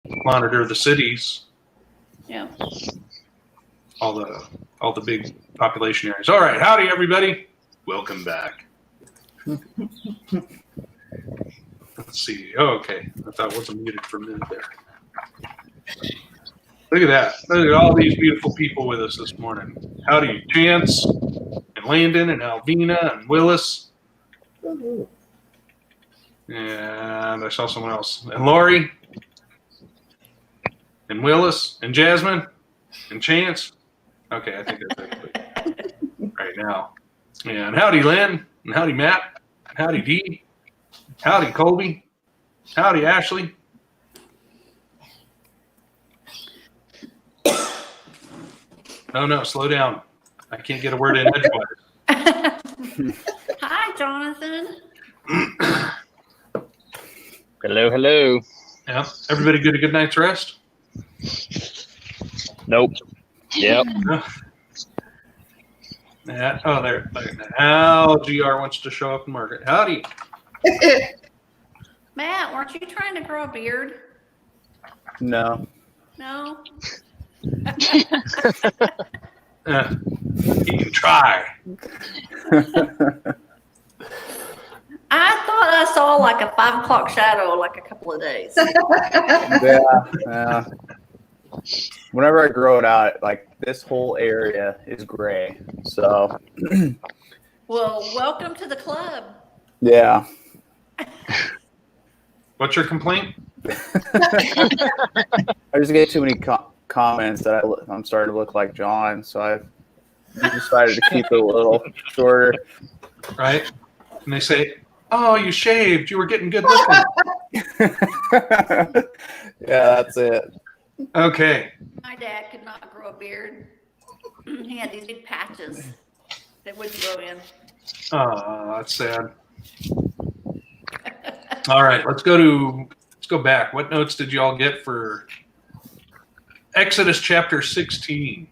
monitor the cities. Yeah. All the big population areas. All right, howdy everybody. Welcome back. Let's see. Oh, okay. I thought I wasn't muted for a minute there. Look at that. Look at all these beautiful people with us this morning. Howdy, Chance, and Landon, and Alvina, and Willis. And I saw someone else. And Lori, and Willis, and Jasmine, and Chance. Okay, I think that's everybody right now. And howdy, Lynn, and howdy, Matt, and howdy, Dee, howdy, Colby, howdy, Ashley. No, slow down. I can't get a word in edgewise. Hi, Jonathan. Hello. Yeah, everybody get a good night's rest? Nope. Yep. Yeah. Oh, there. Now GR wants to show up and Margaret. Howdy. Matt, weren't you trying to grow a beard? No. No? You can try. I thought I saw like a 5 o'clock shadow like a couple of days. Yeah. Whenever I grow it out, like this whole area is gray. So. Well, welcome to the club. Yeah. What's your complaint? I just get too many comments that I'm starting to look like John, so I've decided to keep it a little shorter. Right? And they say, "Oh, you shaved. You were getting good looking." Yeah, that's it. Okay. My dad could not grow a beard. He had these big patches that wouldn't grow in. Oh, that's sad. All right, let's go back. What notes did you all get for Exodus chapter 16?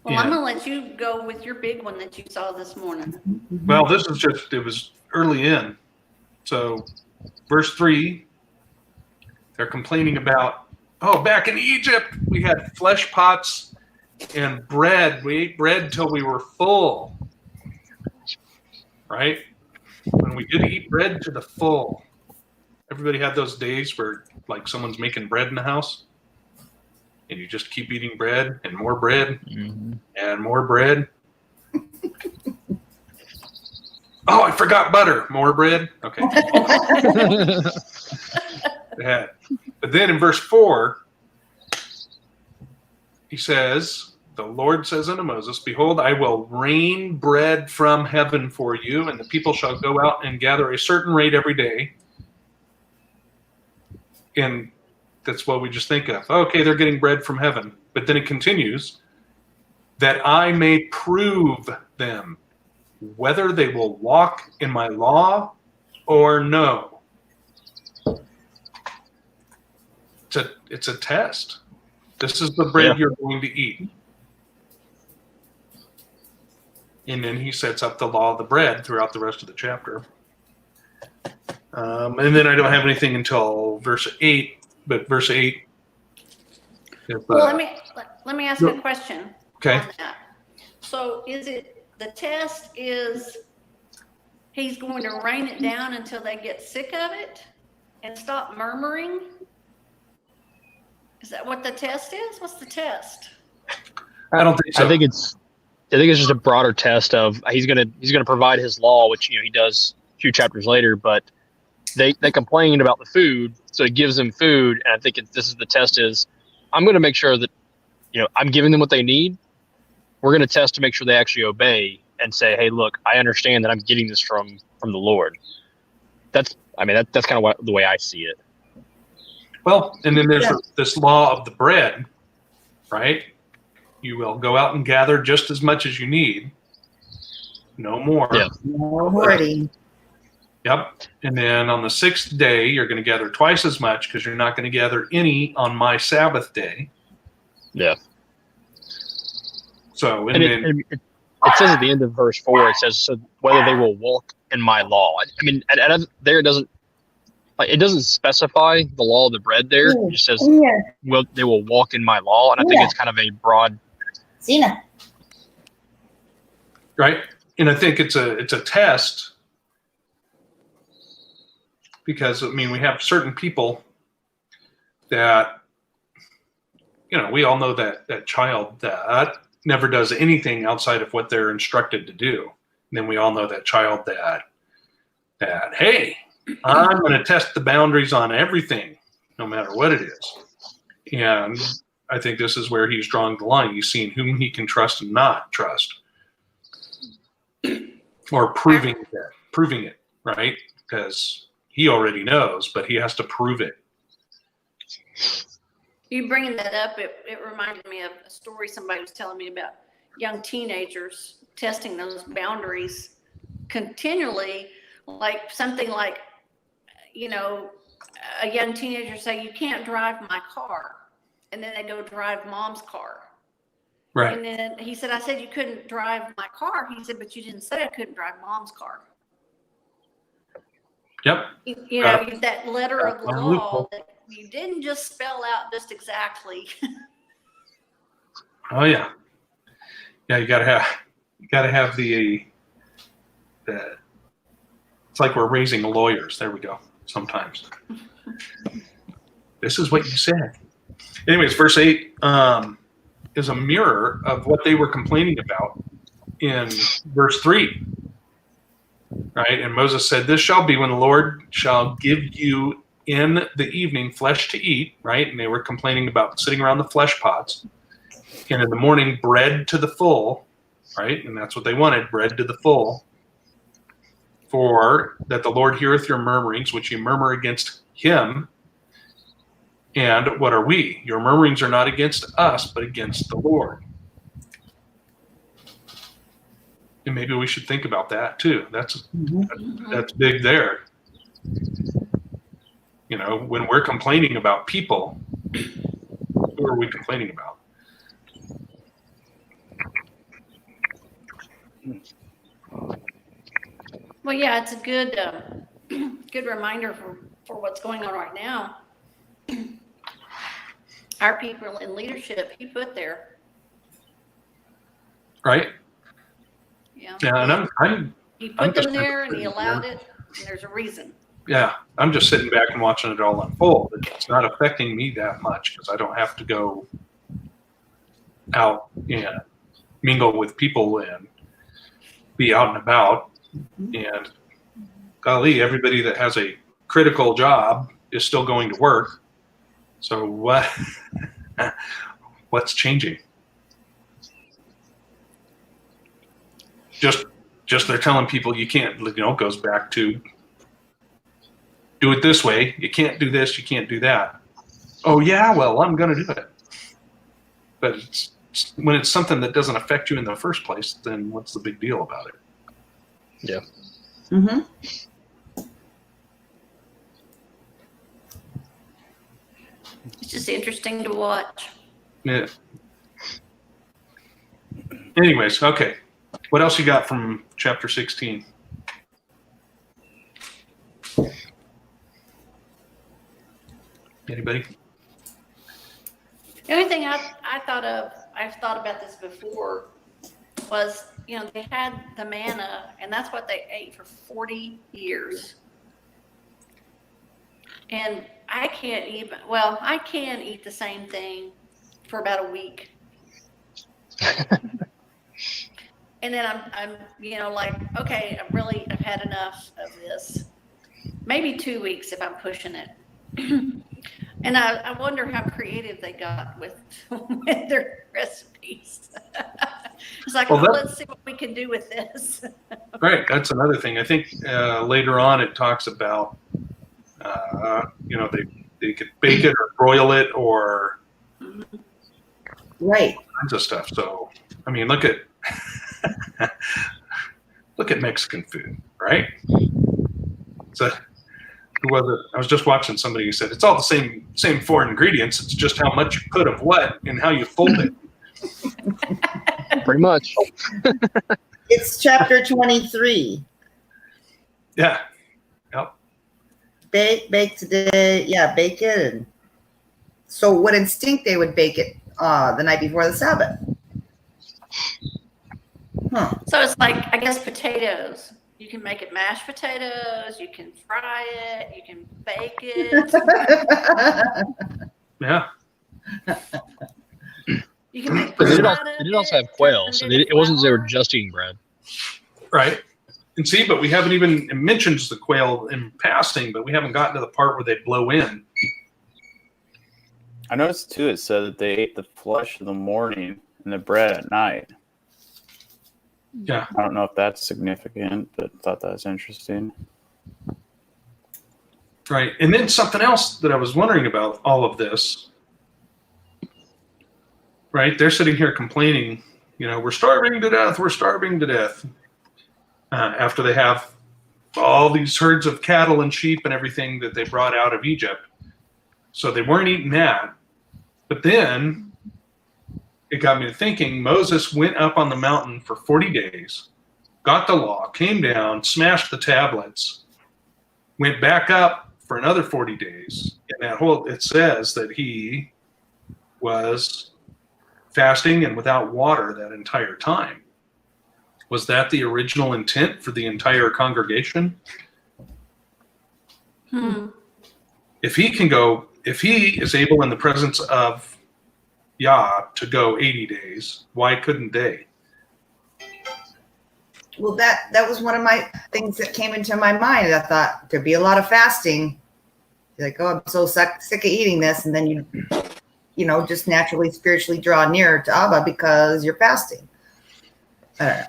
Well, I'm going to let you go with your big one that you saw this morning. Well, this is just, it was early in. So, verse 3, they're complaining about, oh, back in Egypt, we had flesh pots and bread. We ate bread till we were full. Right? When we did eat bread to the full. Everybody had those days where, like, someone's making bread in the house, and you just keep eating bread and more bread and more bread. Oh, I forgot butter. More bread. Okay. Yeah. But then in verse 4, he says, the Lord says unto Moses, behold, I will rain bread from heaven for you, and the people shall go out and gather a certain rate every day. And that's what we just think of. Okay, they're getting bread from heaven. But then it continues, that I may prove them whether they will walk in my law or no. It's a test. This is the bread you're going to eat. And then he sets up the law of the bread throughout the rest of the chapter. And then I don't have anything until verse 8. But verse 8. Well, let me ask you a question. Okay. On that. So is it the test is he's going to rain it down until they get sick of it and stop murmuring? Is that what the test is? What's the test? I don't think so. I think it's just a broader test of he's gonna provide his law, which he does a few chapters later, but they complained about the food, so he gives them food, and I think this is the test is I'm going to make sure that I'm giving them what they need. We're going to test to make sure they actually obey and say, hey, look, I understand that I'm getting this from the Lord. That's kind of the way I see it. Well, and then there's this law of the bread, right? You will go out and gather just as much as you need, no more. Yeah. No hoarding. Yep. And then on the 6th day, you're going to gather twice as much because you're not going to gather any on my Sabbath day. Yeah. So, it says at the end of verse 4, it says, so whether they will walk in my law. I mean, there it doesn't, like it doesn't specify the law of the bread there. It just says, "Well, they will walk in my law," and I think it's kind of a broad. Zena. Right. And I think it's a test because, I mean, we have certain people that, you know, we all know that child that never does anything outside of what they're instructed to do. And then we all know that child that hey, I'm going to test the boundaries on everything, no matter what it is. And I think this is where he's drawing the line. He's seeing whom he can trust and not trust. Or proving it, right? Because he already knows, but he has to prove it. You bringing that up, it reminded me of a story somebody was telling me about young teenagers testing those boundaries continually, like something like, you know, a young teenager say, "You can't drive my car," and then they go drive mom's car. Right. And then he said, "I said you couldn't drive my car." He said, "But you didn't say I couldn't drive mom's car." Yep. You know, that letter of Got a law loophole. that you didn't just spell out just exactly. Oh yeah. Yeah, you gotta have the it's like we're raising lawyers. There we go. Sometimes. This is what you said. Anyways, verse 8 is a mirror of what they were complaining about in verse 3. Right? And Moses said, "This shall be when the Lord shall give you in the evening flesh to eat," right? And they were complaining about sitting around the flesh pots. "And in the morning bread to the full," right? And that's what they wanted, bread to the full. "For that the Lord heareth your murmurings, which you murmur against him. And what are we? Your murmurings are not against us, but against the Lord." And maybe we should think about that too. That's big there. You know, when we're complaining about people, who are we complaining about? Well, yeah, it's a good good reminder for what's going on right now. Our people in leadership, he put there. Right? Yeah. Yeah, and I'm He I'm put them just- there and he allowed it, and there's a reason. yeah, I'm just sitting back and watching it all unfold. It's not affecting me that much because I don't have to go out and mingle with people and be out and about. And golly, everybody that has a critical job is still going to work. So what's changing? Just they're telling people you can't, you know, it goes back to do it this way. You can't do this. You can't do that. Oh yeah, well, I'm going to do it. But when it's something that doesn't affect you in the first place, then what's the big deal about it? Yeah. Mm-hmm. It's just interesting to watch. Yeah. Anyways, okay. What else you got from chapter 16? Anybody? The only thing I thought of, I've thought about this before, was, you know, they had the manna, and that's what they ate for 40 years. And I can't even, well, I can eat the same thing for about a week. And then I'm, you know, like, okay, I've had enough of this. Maybe 2 weeks if I'm pushing it. And I wonder how creative they got with their recipes. It's like, Well, let's see what we can do with this. Right, that's another thing. I think later on it talks about, you know, they could bake it or broil it or Right. kinds of stuff. So, I mean, look at Mexican food, right? So, who was it? I was just watching somebody who said it's all the same four ingredients. It's just how much you put of what and how you fold it. Pretty much. It's chapter 23. Yeah. Yep. bake today. Yeah, bake it. And so would instinct they would bake it the night before the Sabbath. Huh. So it's like, I guess, potatoes. You can make it mashed potatoes, you can fry it, you can bake it, Yeah. you can make They did, bread also, out of they did also have it, quail, turn so into it wasn't as they were flour. just eating bread. Right. And see, but we haven't even it mentions the quail in passing, but we haven't gotten to the part where they blow in. I noticed too. It said that they ate the flesh in the morning and the bread at night. Yeah. I don't know if that's significant, but thought that was interesting. Right. And then something else that I was wondering about all of this. Right. They're sitting here complaining, we're starving to death. We're starving to death. After they have all these herds of cattle and sheep and everything that they brought out of Egypt. So they weren't eating that. But then it got me to thinking Moses went up on the mountain for 40 days, got the law, came down, smashed the tablets, went back up for another 40 days. And it says that he was fasting and without water that entire time. Was that the original intent for the entire congregation? If he is able in the presence of Yah to go 80 days, why couldn't they? Well, that was one of my things that came into my mind. I thought there'd be a lot of fasting. You're like, oh, I'm so sick of eating this, and then you just naturally spiritually draw nearer to Abba because you're fasting. I don't know.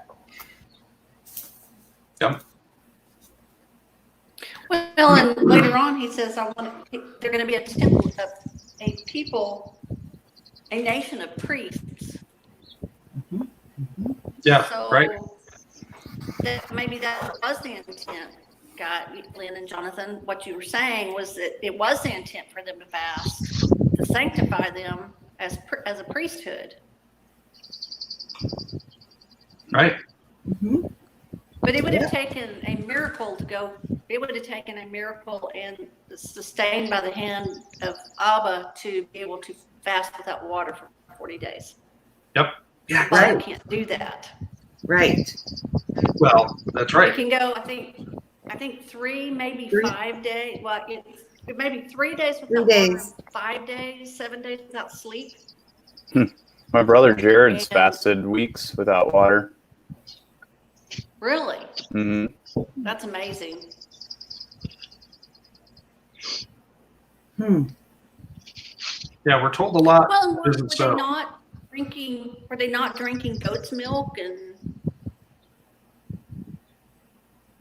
Yep. Well, and later on he says, they're going to be a temple of a people, a nation of priests. Yeah, So right. maybe that was the intent. Lynn and Jonathan, what you were saying was that it was the intent for them to fast, to sanctify them as a priesthood. Right. Mm-hmm. But it would have taken a miracle it would have taken a miracle and sustained by the hand of Abba to be able to fast without water for 40 days. Yep. Yeah. But I Right. can't do that. Right. Well, that's You right. can go, I think 3, maybe 5 days. Well, it may be 3 days without 3 water, days. 5 days, 7 days without sleep. My brother Jared's And- fasted weeks without water. Really? Hmm. That's amazing. Yeah, we're told a lot. Well, were Isn't so. they not drinking goat's milk? And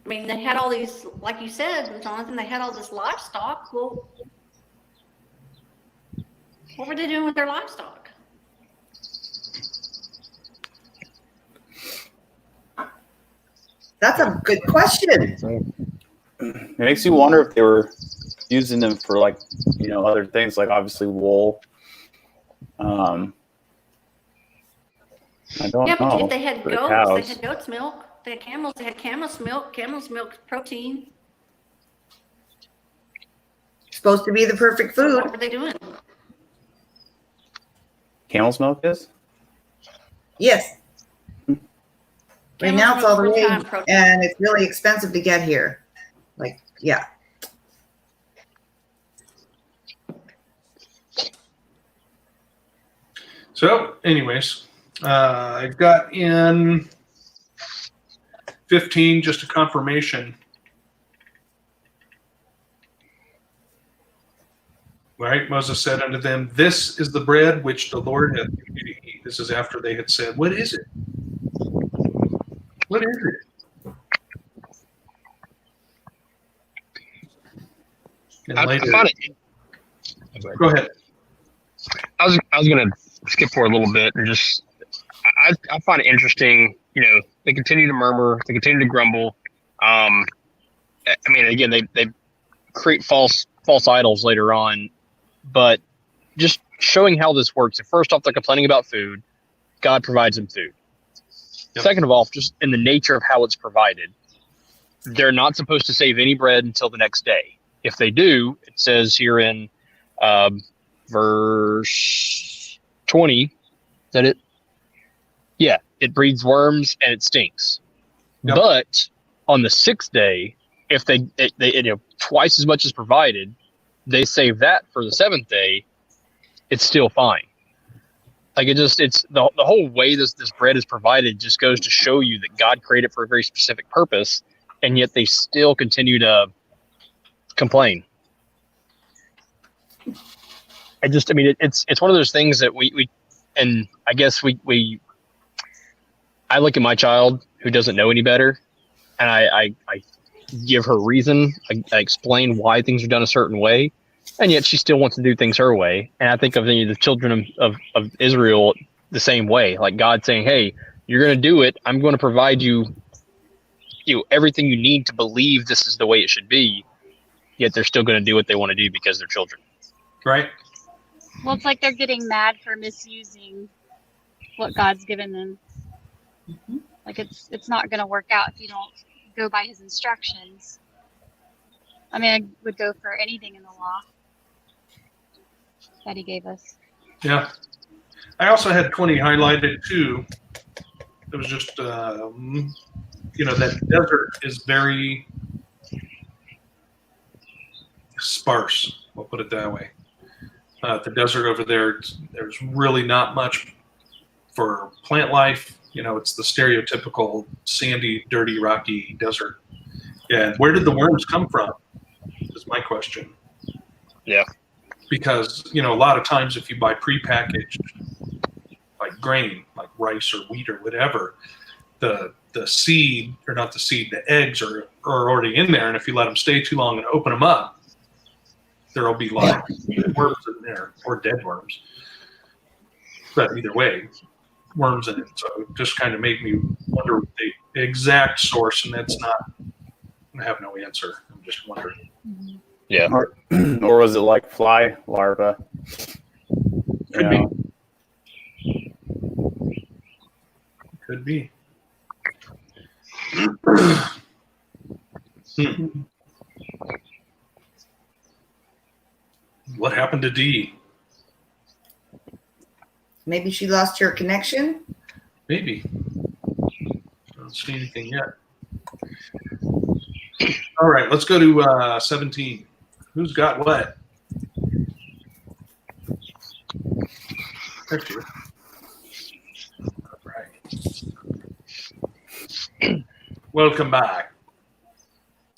I mean, they had all these, like you said, Jonathan, they had all this livestock. Well, what were they doing with their livestock? That's a good question. It makes you wonder if they were using them for other things, like obviously wool. I don't Yeah, but know. if they had for the goats, cows. they had goat's milk. They had camels, they had camel's milk. Camel's milk is protein. Supposed to be the perfect So food. what were they doing? Camel's milk is? Yes. Right now it's all the way, Camel's milk, protein. and it's really expensive to get here. Yeah. So, anyways, I've got in 15 just a confirmation. Right? Moses said unto them, "This is the bread which the Lord hath given you to eat." This is after they had said, "What is it? What is it?" And I later, find it. go ahead. I was gonna skip forward a little bit and just I find it interesting. They continue to murmur, they continue to grumble. I mean, again, they create false idols later on, but just showing how this works. First off, they're complaining about food. God provides them food. Yep. Second of all, just in the nature of how it's provided, they're not supposed to save any bread until the next day. If they do, it says here in verse 20, is that it? Yeah, it breeds worms and it stinks. Yep. But on the 6th day, if they twice as much as provided, they save that for the 7th day, it's still fine. Like it's the whole way this bread is provided just goes to show you that God created it for a very specific purpose, and yet they still continue to complain. It's one of those things that we and I guess I look at my child who doesn't know any better, and I give her reason. I explain why things are done a certain way, and yet she still wants to do things her way. And I think of the children of Israel the same way, like God saying, "Hey, you're going to do it. I'm going to provide you everything you need to believe this is the way it should be." Yet they're still going to do what they want to do because they're children. Right. Well, it's like they're getting mad for misusing what God's given them. Like it's not going to work out if you don't go by his instructions. I mean, I would go for anything in the law that he gave us. Yeah. I also had 20 highlighted too. It was just, that desert is very sparse. We'll put it that way. The desert over there, there's really not much for plant life. It's the stereotypical sandy, dirty, rocky desert. Yeah. Where did the worms come from? Is my question. Yeah. Because, a lot of times if you buy prepackaged like grain, like rice or wheat or whatever, the seed, or not the seed, the eggs are already in there. And if you let them stay too long and open them up, there'll be live worms in there, or dead worms. But either way, worms in it. So it just kind of made me wonder the exact source, and that's not, I have no answer. I'm just wondering. Yeah. Or was it like fly larva? Could be. Could be. What happened to Dee? Maybe she lost her connection. Maybe. I don't see anything yet. All right, let's go to 17. Who's got what? Thank you. All right. Welcome back.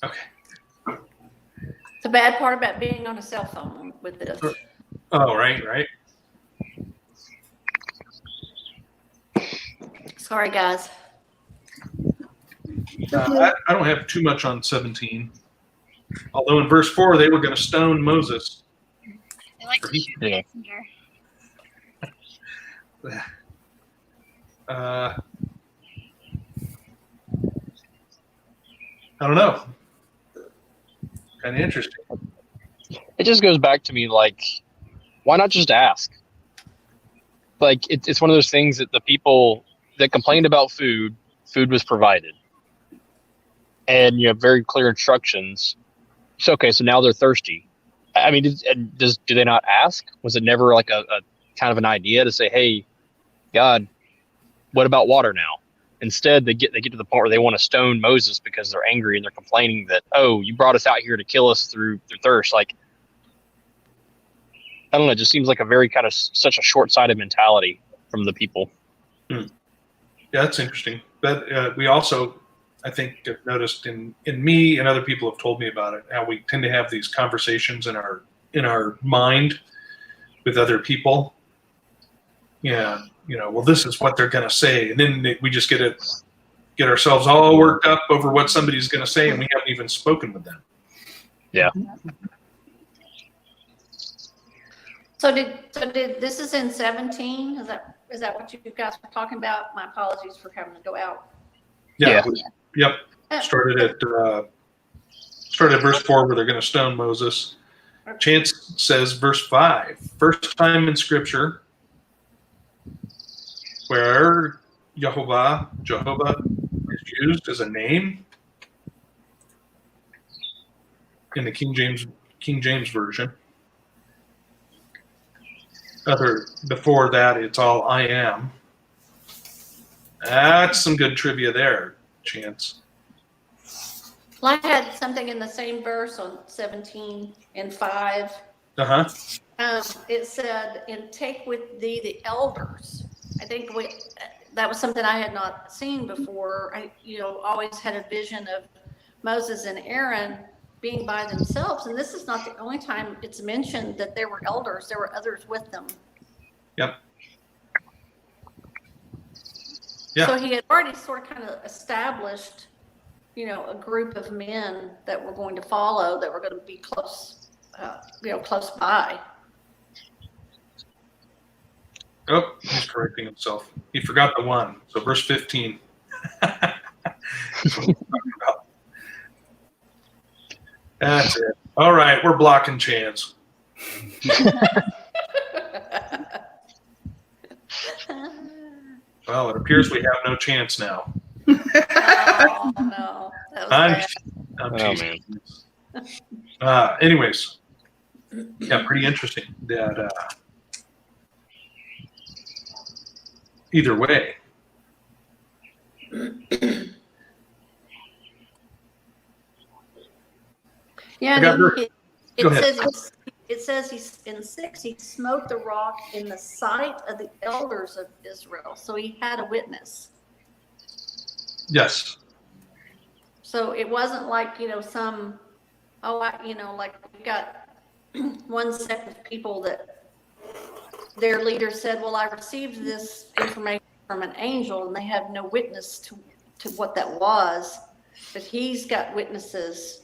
Okay. The bad part about being on a cell phone with this. Oh, right. Sorry, guys. I don't have too much on 17. Although in verse 4, they were going to stone Moses. They like to shoot the Yeah. messenger. I don't know. Kind of interesting. It just goes back to me, like, why not just ask? Like, it's one of those things that the people that complained about food was provided. And you have very clear instructions. So, okay, so now they're thirsty. I mean, do they not ask? Was it never like a kind of an idea to say, hey, God, what about water now? Instead, they get to the point where they want to stone Moses because they're angry and they're complaining that, oh, you brought us out here to kill us through thirst. Like, I don't know. It just seems like a very kind of such a short-sighted mentality from the people. Yeah, that's interesting. But we also, I think, have noticed in me, and other people have told me about it, how we tend to have these conversations in our mind with other people. Yeah, well, this is what they're going to say, and then we just get ourselves all worked up over what somebody's going to say, and we haven't even spoken with them. Yeah. So did this is in 17? Is that what you guys were talking about? My apologies for having to go out. Yeah. Yeah. Yep. Started at verse 4 where they're going to stone Moses. Chance says verse 5, first time in Scripture where Jehovah is used as a name. in the King James version. Before that, it's all I am. That's some good trivia there, Chance. Well, I had something in the same verse on 17 and 5. Uh-huh. It said, and take with thee the elders. I think that was something I had not seen before. I, always had a vision of Moses and Aaron being by themselves. And this is not the only time it's mentioned that there were elders. There were others with them. Yep. Yeah. So he had already sort of kind of established, a group of men that were going to follow, that were going to be close, close by. Oh, he's correcting himself. He forgot the one. So verse 15. That's what we're talking about. That's it. All right, we're blocking Chance. Well, it appears we have no chance now. Oh, no. That was bad. I'm Oh, teasing. Anyways, yeah, pretty interesting that either way. Yeah, I got and her. it Go ahead. says he's in 6, he smote the rock in the sight of the elders of Israel. So he had a witness. Yes. So it wasn't like, like we got one set of people that their leader said, well, I received this information from an angel, and they have no witness to what that was. But he's got witnesses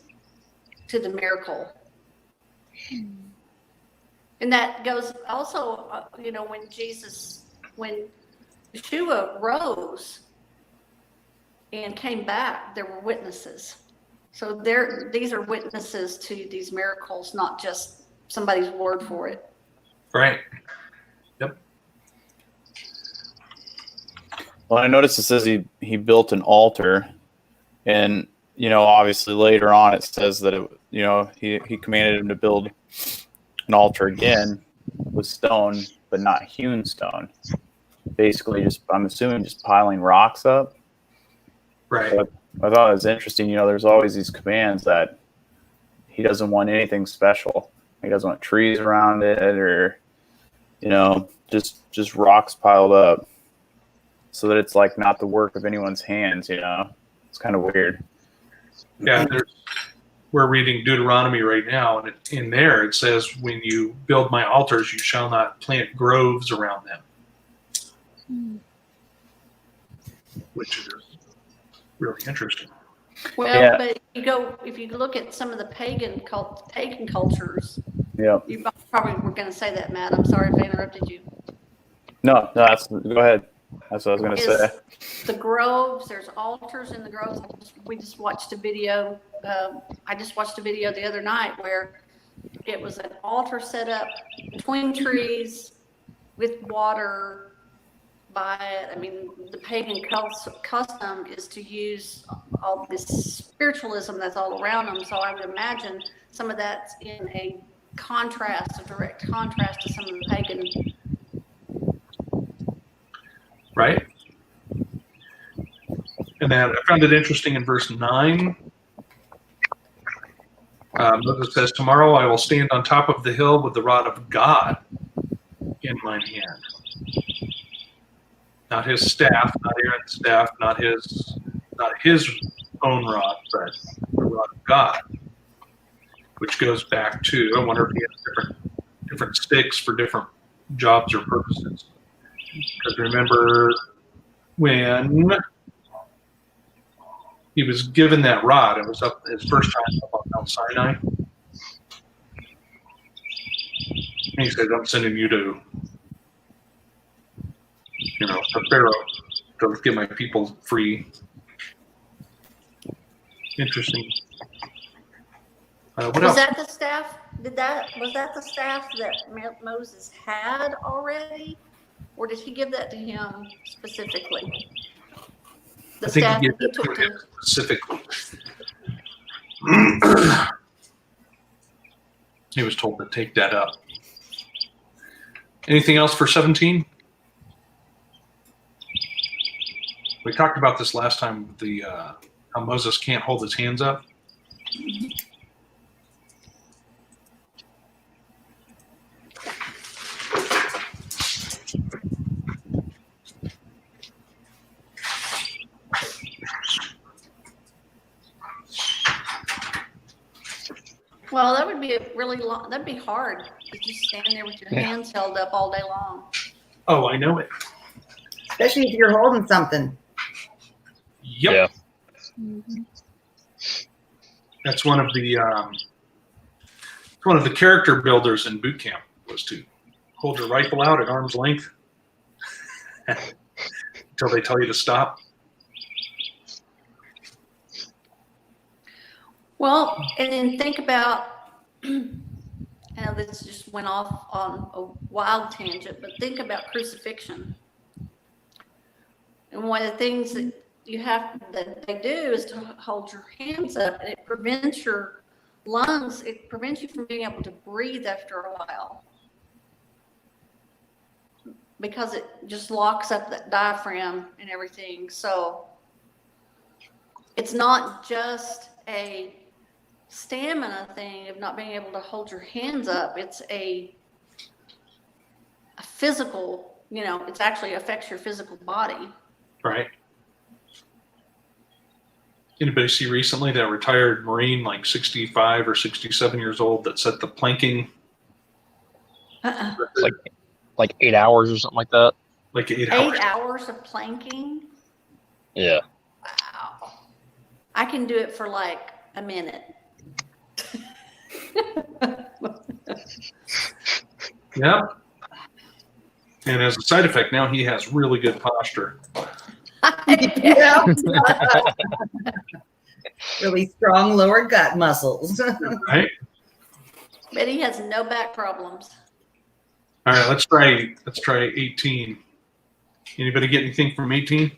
to the miracle. And that goes also, when Yeshua rose and came back, there were witnesses. So these are witnesses to these miracles, not just somebody's word for it. Right. Yep. Well, I noticed it says he built an altar, and obviously later on it says that he commanded him to build an altar again with stone, but not hewn stone. Basically, I'm assuming just piling rocks up. Right. But I thought it was interesting. There's always these commands that he doesn't want anything special. He doesn't want trees around it, or just rocks piled up, so that it's like not the work of anyone's hands. It's kind of weird. Yeah, we're reading Deuteronomy right now, and in there it says, when you build my altars, you shall not plant groves around them. Which is really interesting. Well, Yeah. but if you look at some of the pagan cultures, Yep. you probably were going to say that, Matt. I'm sorry if I interrupted you. No, go ahead. That's what I was going to say. The groves, there's altars in the groves. We just watched a video. I just watched a video the other night where it was an altar set up between trees with water by it. I mean, the pagan custom is to use all this spiritualism that's all around them. So I would imagine some of that's in a direct contrast to some of the pagan. Right? And then I found it interesting in verse 9. Moses says, tomorrow I will stand on top of the hill with the rod of God in mine hand. Not his staff, not Aaron's staff, not his own rod, but the rod of God. Which goes back to, I wonder if he has different sticks for different jobs or purposes. Because remember when he was given that rod, it was up his first time up on Mount Sinai. And he said, I'm sending you to Pharaoh to get my people free. Interesting. What Was else? that the staff? Was that the staff that Moses had already? Or did he give that to him specifically? The I think staff he that gave he that took to him to. specifically. He was told to take that up. Anything else for 17? We talked about this last time, the how Moses can't hold his hands up. Well, that would be a really long, that'd be hard to just stand there with your hands held up all day long. Oh, I know it. Especially if you're holding something. Yep. Yeah. Mhm. That's one of the character builders in boot camp, was to hold your rifle out at arm's length until they tell you to stop. Well, and then think about, I know this just went off on a wild tangent, but think about crucifixion. And one of the things that that they do is to hold your hands up, and it prevents your lungs, it prevents you from being able to breathe after a while. Because it just locks up that diaphragm and everything. So it's not just a stamina thing of not being able to hold your hands up. It's a physical, it actually affects your physical body. Right. Anybody see recently that retired Marine, like 65 or 67 years old, that set the planking Like 8 hours or something like that. like 8 hours? 8 hours of planking? Yeah. Wow. I can do it for like a minute. Yep. And as a side effect, now he has really good posture. Yeah. Really strong lower gut muscles. Right. But he has no back problems. All right. Let's try 18. Anybody get anything from 18?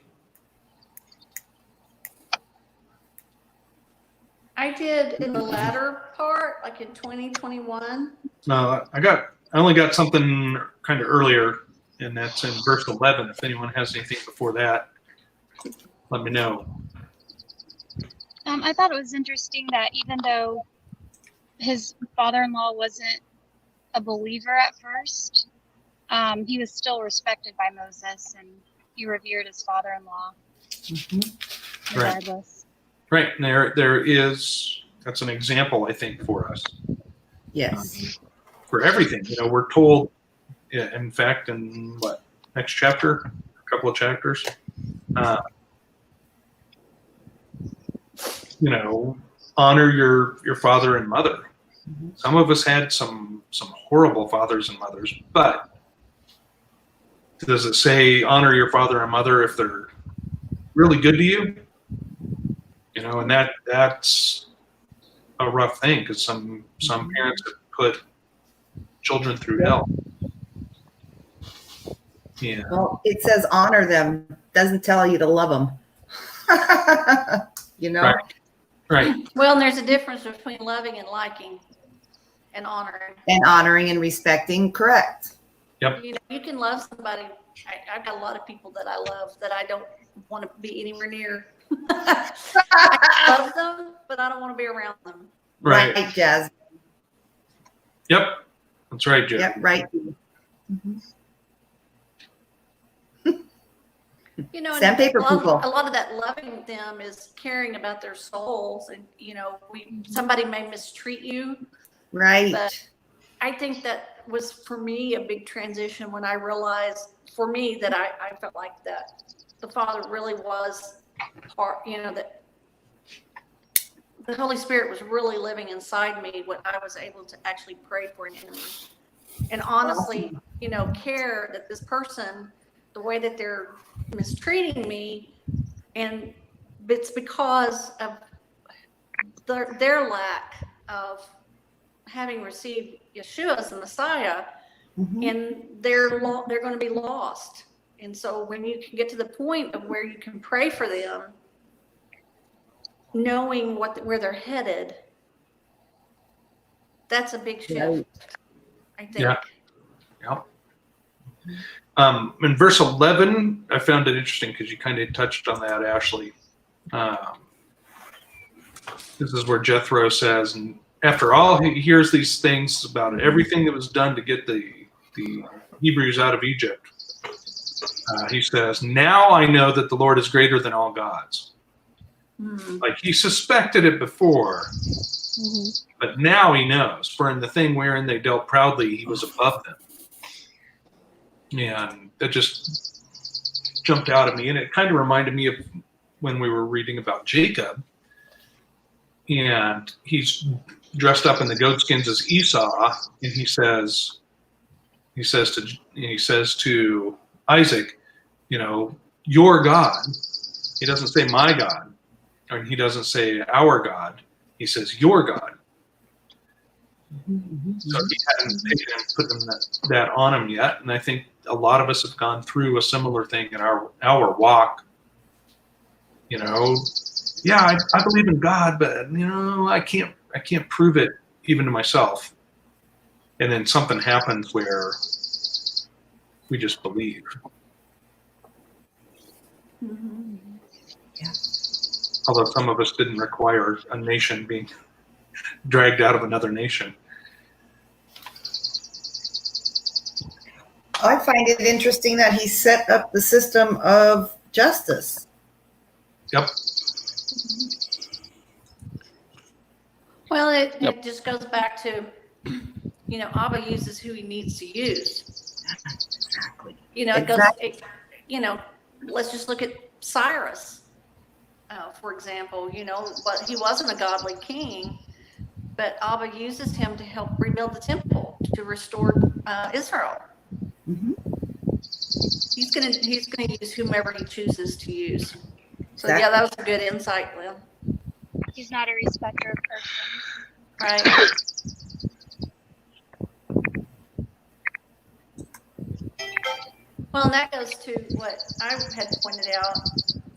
I did in the latter part, like in 2021. No, I only got something kind of earlier, and that's in verse 11. If anyone has anything before that, let me know. I thought it was interesting that even though his father-in-law wasn't a believer at first, he was still respected by Moses, and he revered his father-in-law Right. regardless. Right. And that's an example, I think, for us. Yes. For everything. We're told, in fact, in next chapter, a couple of chapters, honor your father and mother. Some of us had some horrible fathers and mothers, but does it say honor your father and mother if they're really good to you? And that's a rough thing, because some parents have put children through hell. Yeah. Well, it says honor them, doesn't tell you to love them. Right. Right. Well, and there's a difference between loving and liking and honoring. And honoring and respecting, correct. You can love somebody. I've got a lot of people that I love that I don't want to be anywhere near. I love them, but I don't want to be around them. Right. Right, Jazz. Yep. That's right, Jeff. Yep, right. And Sandpaper a people. lot of that loving them is caring about their souls. And, somebody may mistreat you. Right. But I think that was, for me, a big transition when I realized, for me, that I felt like that the Father really was part, that the Holy Spirit was really living inside me when I was able to actually pray for an enemy. And honestly, care that this person, the way that they're mistreating me, and it's because of their lack of having received Yeshua as the Messiah, and they're going to be lost. And so when you can get to the point of where you can pray for them, knowing where they're headed, That's a big shift, Right. I think. Yeah. Yeah. In verse 11, I found it interesting because you kind of touched on that, Ashley. This is where Jethro says, and after all, he hears these things about everything that was done to get the Hebrews out of Egypt. He says, now I know that the Lord is greater than all gods. Like he suspected it before, but now he knows. For in the thing wherein they dealt proudly, he was above them. And that just jumped out at me. And it kind of reminded me of when we were reading about Jacob. And he's dressed up in the goatskins as Esau. And he says to Isaac, you know, your God. He doesn't say my God. Or he doesn't say our God. He says your God. So he hadn't taken and put that on him yet. And I think a lot of us have gone through a similar thing in our walk. You know, yeah, I believe in God, but you know, I can't prove it even to myself. And then something happens where we just believe. Yeah. Although some of us didn't require a nation being dragged out of another nation. I find it interesting that he set up the system of justice. Yep. Well, it Yep. just goes back to, you know, Abba uses who he needs to use. Exactly. You know, you know, let's just look at Cyrus, for example. You know, but he wasn't a godly king, but Abba uses him to help rebuild the temple, to restore Israel. Mhm. He's gonna use whomever he chooses to use. So Exactly. yeah, that was a good insight, Lil. He's not a respecter of persons. Right. Well, and that goes to what I had pointed out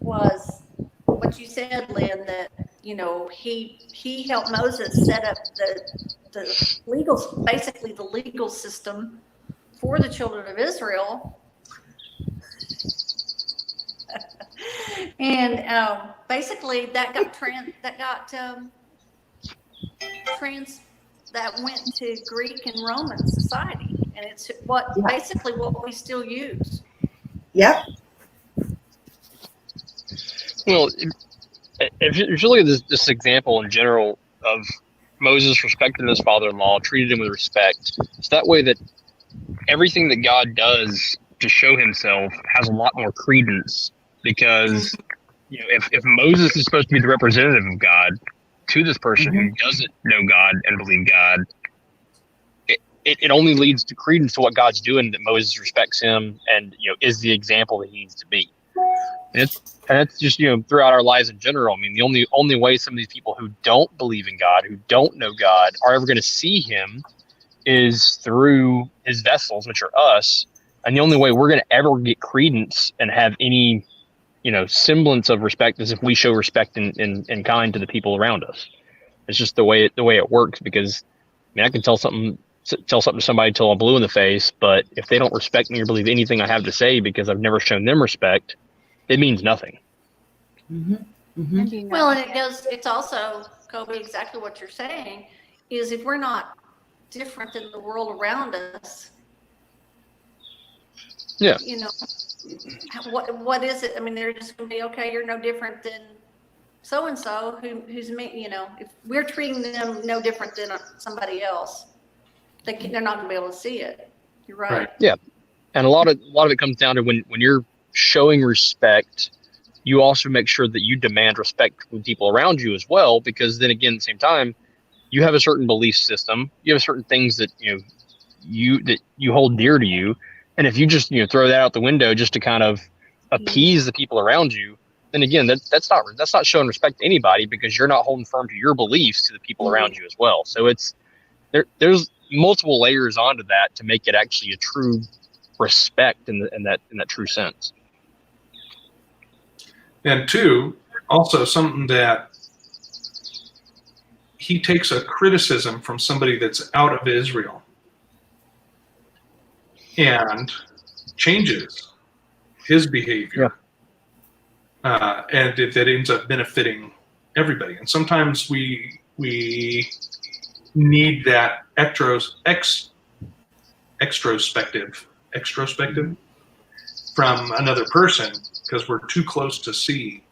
was what you said, Lynn, that, you know, he helped Moses set up the basically the legal system for the children of Israel. And basically that went to Greek and Roman society, and it's basically what we still use. Yep. Well, if you look at this example in general of Moses respecting his father-in-law, treated him with respect, it's that way that everything that God does to show himself has a lot more credence, because you know, if Moses is supposed to be the representative of God to this person who doesn't know God and believe God, it only leads to credence to what God's doing, that Moses respects him and, you know, is the example that he needs to be. And it's just, you know, throughout our lives in general. I mean, the only way some of these people who don't believe in God, who don't know God, are ever going to see him is through his vessels, which are us. And the only way we're going to ever get credence and have any, you know, semblance of respect is if we show respect and kind to the people around us. It's just the way it works. Because I mean, I can tell something to somebody till I'm blue in the face, but if they don't respect me or believe anything I have to say because I've never shown them respect, it means nothing. Mm-hmm. Mm-hmm. And you know Well, and that. it's also, Kobe, exactly what you're saying, is if we're not different than the world around us, Yeah. you know, what is it? I mean, they're just going to be, okay, you're no different than so-and-so who's, you know, if we're treating them no different than somebody else, they're not going to be able to see it. You're right. Right. And a lot of it comes down to when you're showing respect, you also make sure that you demand respect from people around you as well, because then again, at the same time, you have a certain belief system, you have certain things that you hold dear to you, and if you just, you know, throw that out the window just to kind of appease the people around you, then again, that's not showing respect to anybody, because you're not holding firm to your beliefs to the people around you as well. So there's multiple layers onto that to make it actually a true respect in that true sense. And two, also something that he takes a criticism from somebody that's out of Israel and changes his behavior. And that ends up benefiting everybody. And sometimes we need that extrospective from another person because we're too close to see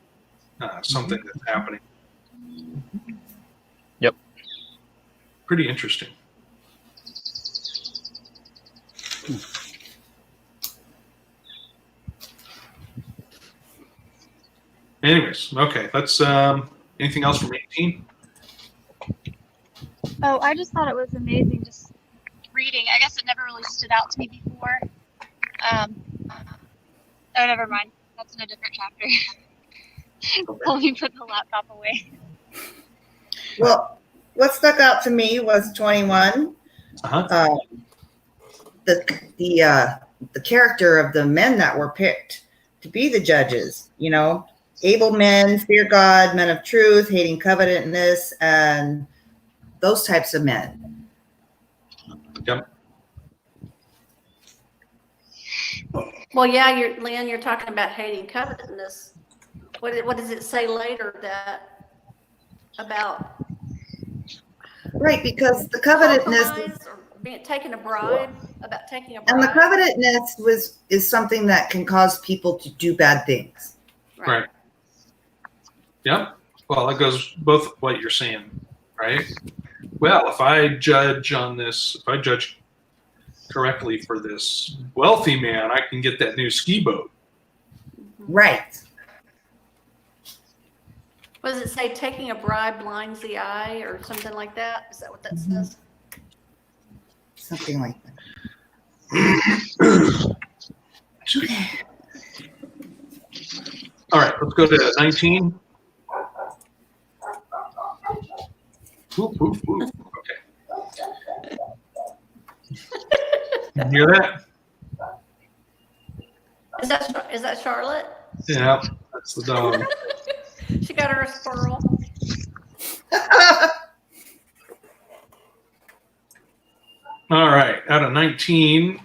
something that's happening. Yep. Pretty interesting. Anyways, okay. Let's. Anything else from 18? Oh, I just thought it was amazing just reading. I guess it never really stood out to me before. Oh, never mind. That's in a different chapter. Let me put the laptop away. Well, what stuck out to me was 21. Uh-huh. The character of the men that were picked to be the judges, you know, able men, fear God, men of truth, hating covetousness, and those types of men. Yep. Well, yeah, Lynn, you're talking about hating covetousness. What does it say later that about Right, because the covetousness compromise or taking a bribe, about taking a bribe? and the covetousness is something that can cause people to do bad things. Right. Yep. Well, it goes both what you're saying, right? Well, if I judge correctly for this wealthy man, I can get that new ski boat. Right. What does it say? Taking a bribe blinds the eye or something like that? Is that what that says? Something like that. All right, let's go to 19. Whoop, whoop, whoop. Okay. You hear that? Is that Charlotte? Yeah, that's the dog. She got her a squirrel. All right, out of 19,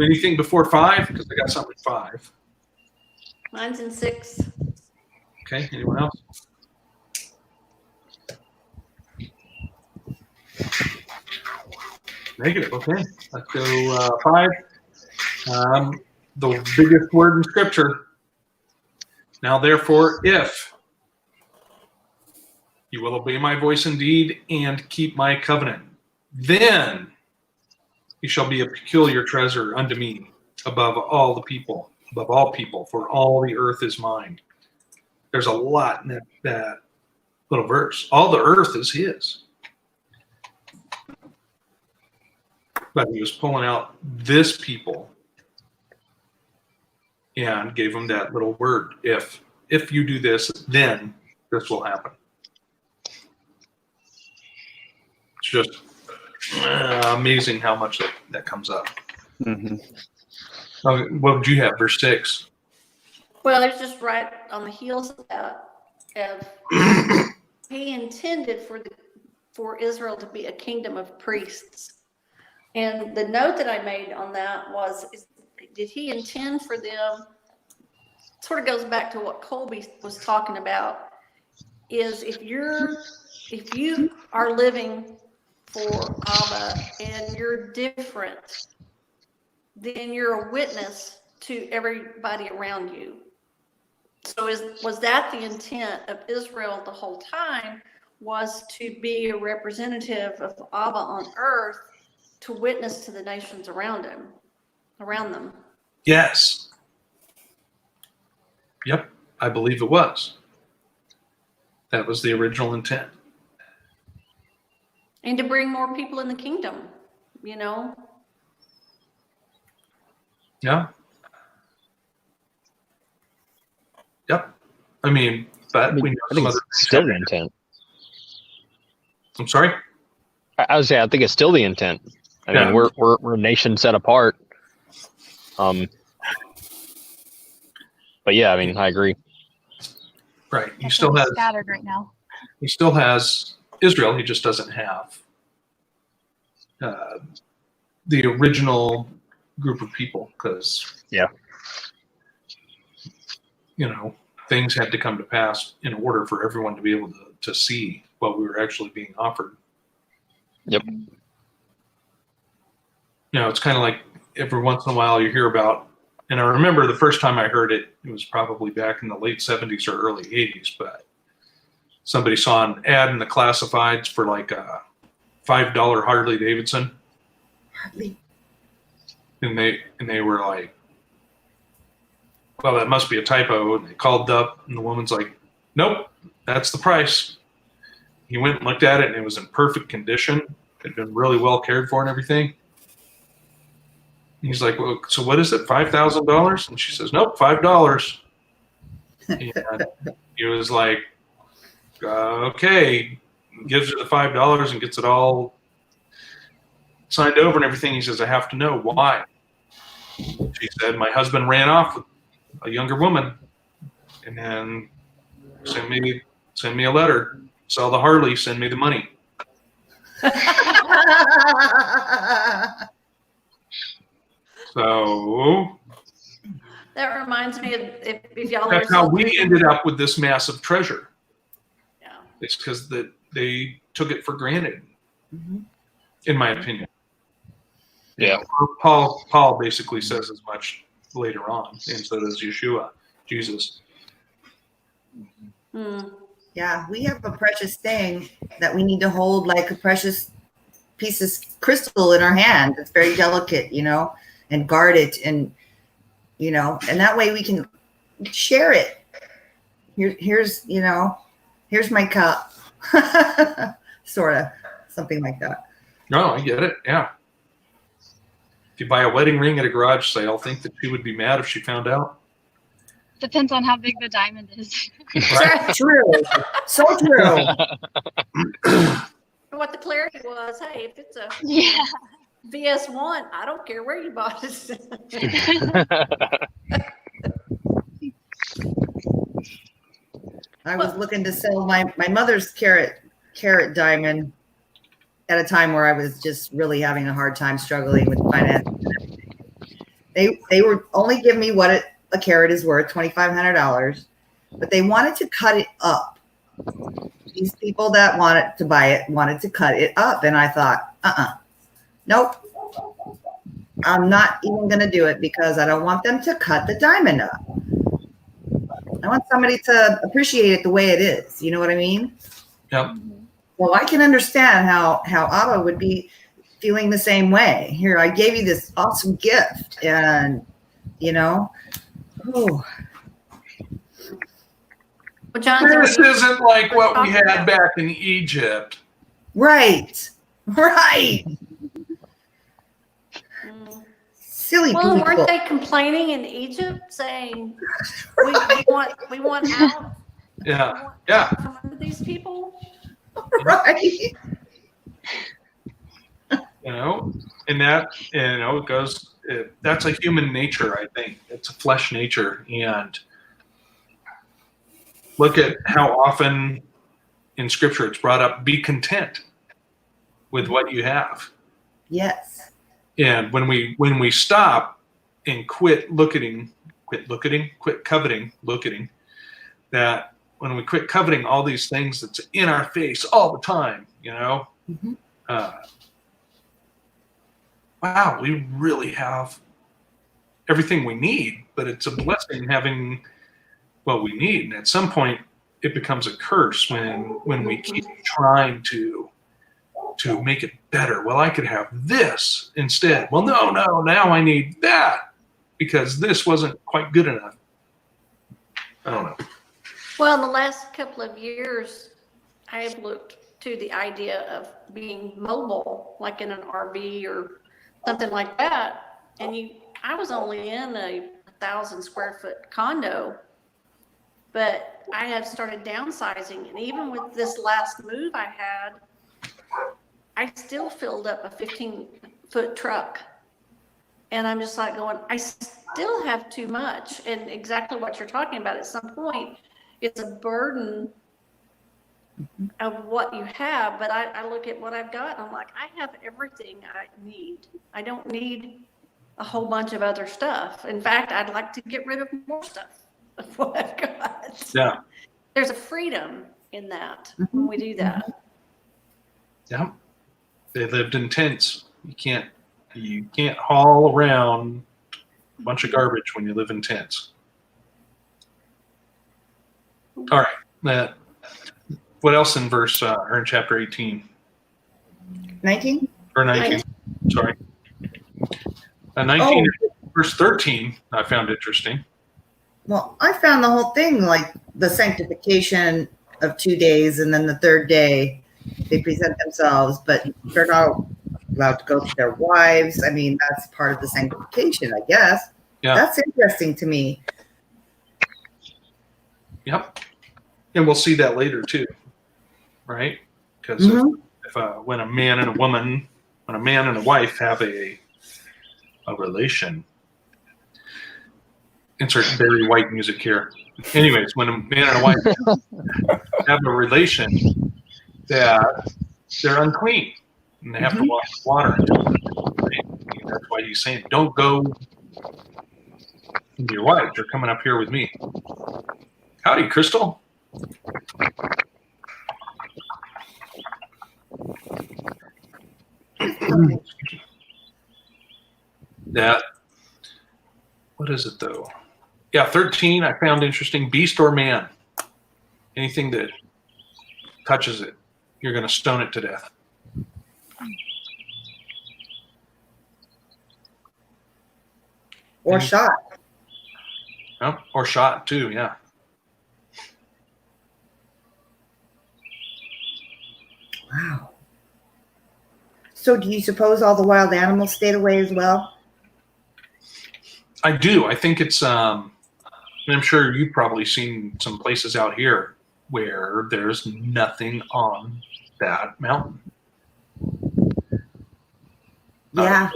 anything before 5? Because I got something at 5. Mine's in 6. Okay, anyone else? Negative, okay. Let's go 5. The biggest word in Scripture. Now, therefore, if you will obey my voice indeed and keep my covenant, then you shall be a peculiar treasure unto me above all people, for all the earth is mine. There's a lot in that little verse. All the earth is his. But he was pulling out this people and gave them that little word. If you do this, then this will happen. It's just amazing how much that comes up. Mm-hmm. Okay, what would you have? Verse 6. Well, it's just right on the heels of that. He intended for Israel to be a kingdom of priests. And the note that I made on that was, did he intend for them, sort of goes back to what Colby was talking about, is if you are living for Abba and you're different, then you're a witness to everybody around you. So was that the intent of Israel the whole time, was to be a representative of Abba on earth, to witness to the nations around them? Yes. Yep, I believe it was. That was the original intent. And to bring more people in the kingdom, you know? Yeah. Yep. I mean, but we know I some think other it's still the intent. I'm sorry? I would say I think it's still the intent. I Yeah. mean, we're a nation set apart. But yeah, I mean, I agree. Right. He That's still really has scattered right now. he still has Israel. He just doesn't have the original group of people because, things had to come to pass in order for everyone to be able to see what we were actually being offered. Yep. It's kind of like every once in a while you hear about, and I remember the first time I heard it, it was probably back in the late 70s or early 80s, but somebody saw an ad in the classifieds for like a $5 Harley Davidson. Hardly. And they were like, well, that must be a typo. And they called up, and the woman's like, nope, that's the price. He went and looked at it, and it was in perfect condition. It had been really well cared for and everything. And he's like, well, so what is it, $5,000? And she says, nope, $5. And he was like, okay. He gives her the $5 and gets it all signed over and everything. He says, I have to know why. She said, my husband ran off with a younger woman, and then send me a letter, sell the Harley, send me the money. So That reminds me of if y'all that's are how we ended up with this massive treasure. Yeah. It's because they took it for granted, Mhm. in my opinion. Yeah. Paul basically says as much later on, and so does Yeshua, Jesus. Hmm. Yeah, we have a precious thing that we need to hold like a precious piece of crystal in our hand. It's very delicate, and guard it, and and that way we can share it. Here's my cup, sort of something like that. No, I get it. Yeah. If you buy a wedding ring at a garage sale, think that she would be mad if she found out. Depends on how big the diamond is. Right? True, so true. What the clarity was, hey, if it's a Yeah. VS1, I don't care where you bought it. I was looking to sell my mother's carat diamond at a time where I was just really having a hard time struggling with finance. They were only giving me what a carat is worth, $2,500, but they wanted to cut it up. These people that wanted to buy it wanted to cut it up, and I thought, nope, I'm not even going to do it because I don't want them to cut the diamond up. I want somebody to appreciate it the way it is. You know what I mean? Yep. Well, I can understand how Abba would be feeling the same way. Here, I gave you this awesome gift, and Well, John, This isn't like what we had back in Egypt. right. Mm. Silly Well, people. weren't they complaining in Egypt saying we want out? Yeah. We want Yeah. out from under these people? Right. And that, it goes, that's a human nature, I think. It's a flesh nature. And look at how often in scripture it's brought up, be content with what you have. Yes. And when we stop and quit coveting, that when we quit coveting all these things that's in our face all the time, Mhm. Wow, we really have everything we need, but it's a blessing having what we need. And at some point it becomes a curse when we keep trying to make it better. Well, I could have this instead. Well, no, now I need that because this wasn't quite good enough. I don't know. Well, in the last couple of years, I have looked to the idea of being mobile, like in an RV or something like that. And I was only in a 1,000 square foot condo, but I have started downsizing. And even with this last move I had, I still filled up a 15-foot truck. And I'm just like going, I still have too much. And exactly what you're talking about, at some point, it's a burden of what you have, but I look at what I've got and I'm like, I have everything I need. I don't need a whole bunch of other stuff. In fact, I'd like to get rid of more stuff of what I've got. Yeah. There's a freedom in that when we do that. Yeah. They lived in tents. You can't haul around a bunch of garbage when you live in tents. All right. What else in verse or in chapter 18 19? or 19? Sorry. 19, verse 13. I found interesting. Well, I found the whole thing like the sanctification of 2 days, and then the third day they present themselves, but they're not allowed to go to their wives. I mean, that's part of the sanctification, I guess. Yeah. That's interesting to me. Yep. And we'll see that later too, right? Because if when a man and a wife have a relation, insert Barry White music here. Anyways, when a man and a wife have a relation, that they're unclean and they have to wash the water. That's why he's saying, don't go into your wife. You're coming up here with me. Howdy, Crystal. That, what is it though? Yeah, 13 I found interesting. Beast or man. Anything that touches it, you're going to stone it to death. Or shot. Oh, or shot too, yeah. Wow. So do you suppose all the wild animals stayed away as well? I do. I think it's, I'm sure you've probably seen some places out here where there's nothing on that mountain. Yeah.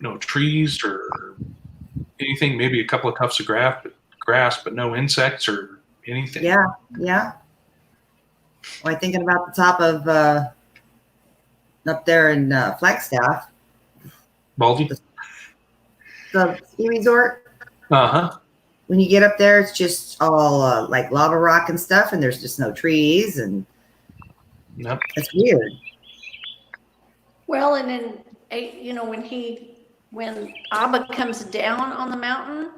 No trees or anything, maybe a couple of tufts of grass, but no insects or anything. Yeah. Yeah. Well, I'm thinking about the top of up there in Flagstaff, Baldy? the ski resort. Uh-huh. When you get up there, it's just all like lava rock and stuff, and there's just no trees, and Yep. it's weird. Well, and then, when Abba comes down on the mountain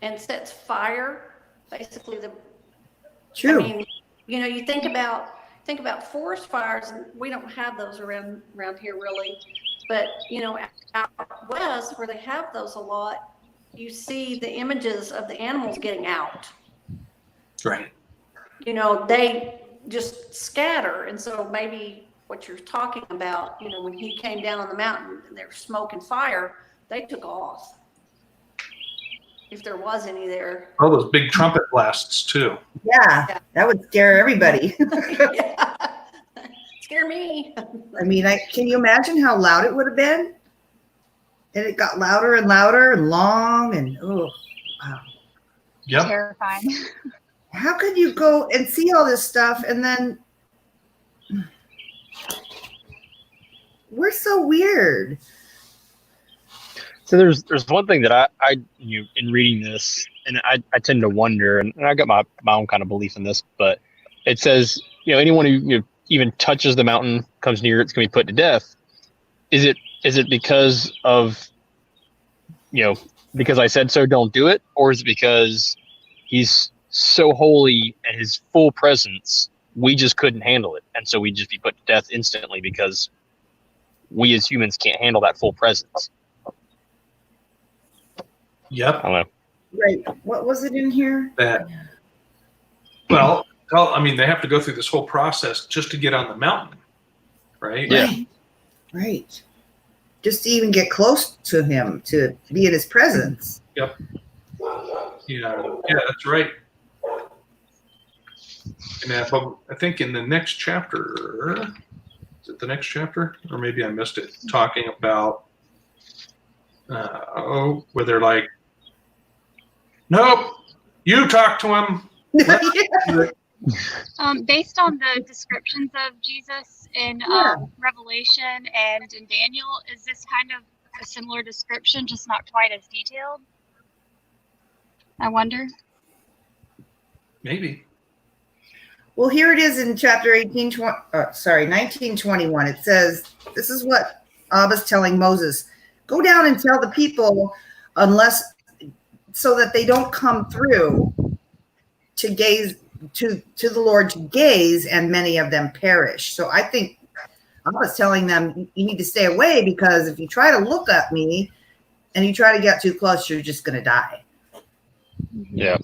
and sets fire, basically True. I mean, you think about forest fires, and we don't have those around here really, but out west where they have those a lot, you see the images of the animals getting out. Right. They just scatter, and so maybe what you're talking about, when he came down on the mountain and there was smoke and fire, they took off. If there was any there. Oh, those big trumpet blasts too. Yeah, that would scare everybody. Yeah. Scare me. I mean, can you imagine how loud it would have been? And it got louder and louder and long, and oh, wow. Yep. Terrifying. How could you go and see all this stuff and then we're so weird. So there's one thing that I in reading this, and I tend to wonder, and I got my own kind of belief in this, but it says, anyone who even touches the mountain, comes near it's going to be put to death. Is it because of, because I said so, don't do it? Or is it because he's so holy and his full presence, we just couldn't handle it, and so we'd just be put to death instantly because we as humans can't handle that full presence? Yep. I don't know. Right. What was it in here? That. Well, they have to go through this whole process just to get on the mountain, right? Yeah. Right. Just to even get close to him, to be in his presence. Yep. Yeah, that's right. And I think in the next chapter, is it the next chapter? Or maybe I missed it, talking about, where they're like, nope, you talk to him. Based on the descriptions of Jesus in Yeah. Revelation and in Daniel, is this kind of a similar description, just not quite as detailed? I wonder. Maybe. Well, here it is in chapter 1921. It says, this is what Abba's telling Moses. Go down and tell the people so that they don't come through to gaze to the Lord to gaze, and many of them perish. So I think Abba's telling them, you need to stay away, because if you try to look at me and you try to get too close, you're just going to die. Yeah.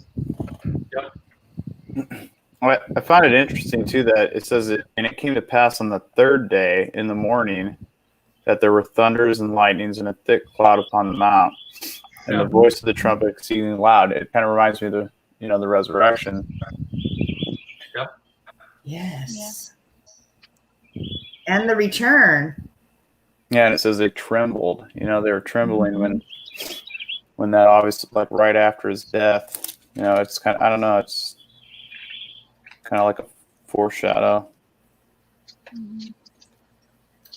I find it interesting too that it says it, and it came to pass on the third day in the morning that there were thunders and lightnings and a thick cloud upon the mount, and the voice of the trumpet exceeding loud. It kind of reminds me of the resurrection. Yes. Yeah. And the return. Yeah, and it says they trembled. They were trembling when that obviously, like right after his death. It's kind of, I don't know, it's kind of like a foreshadow.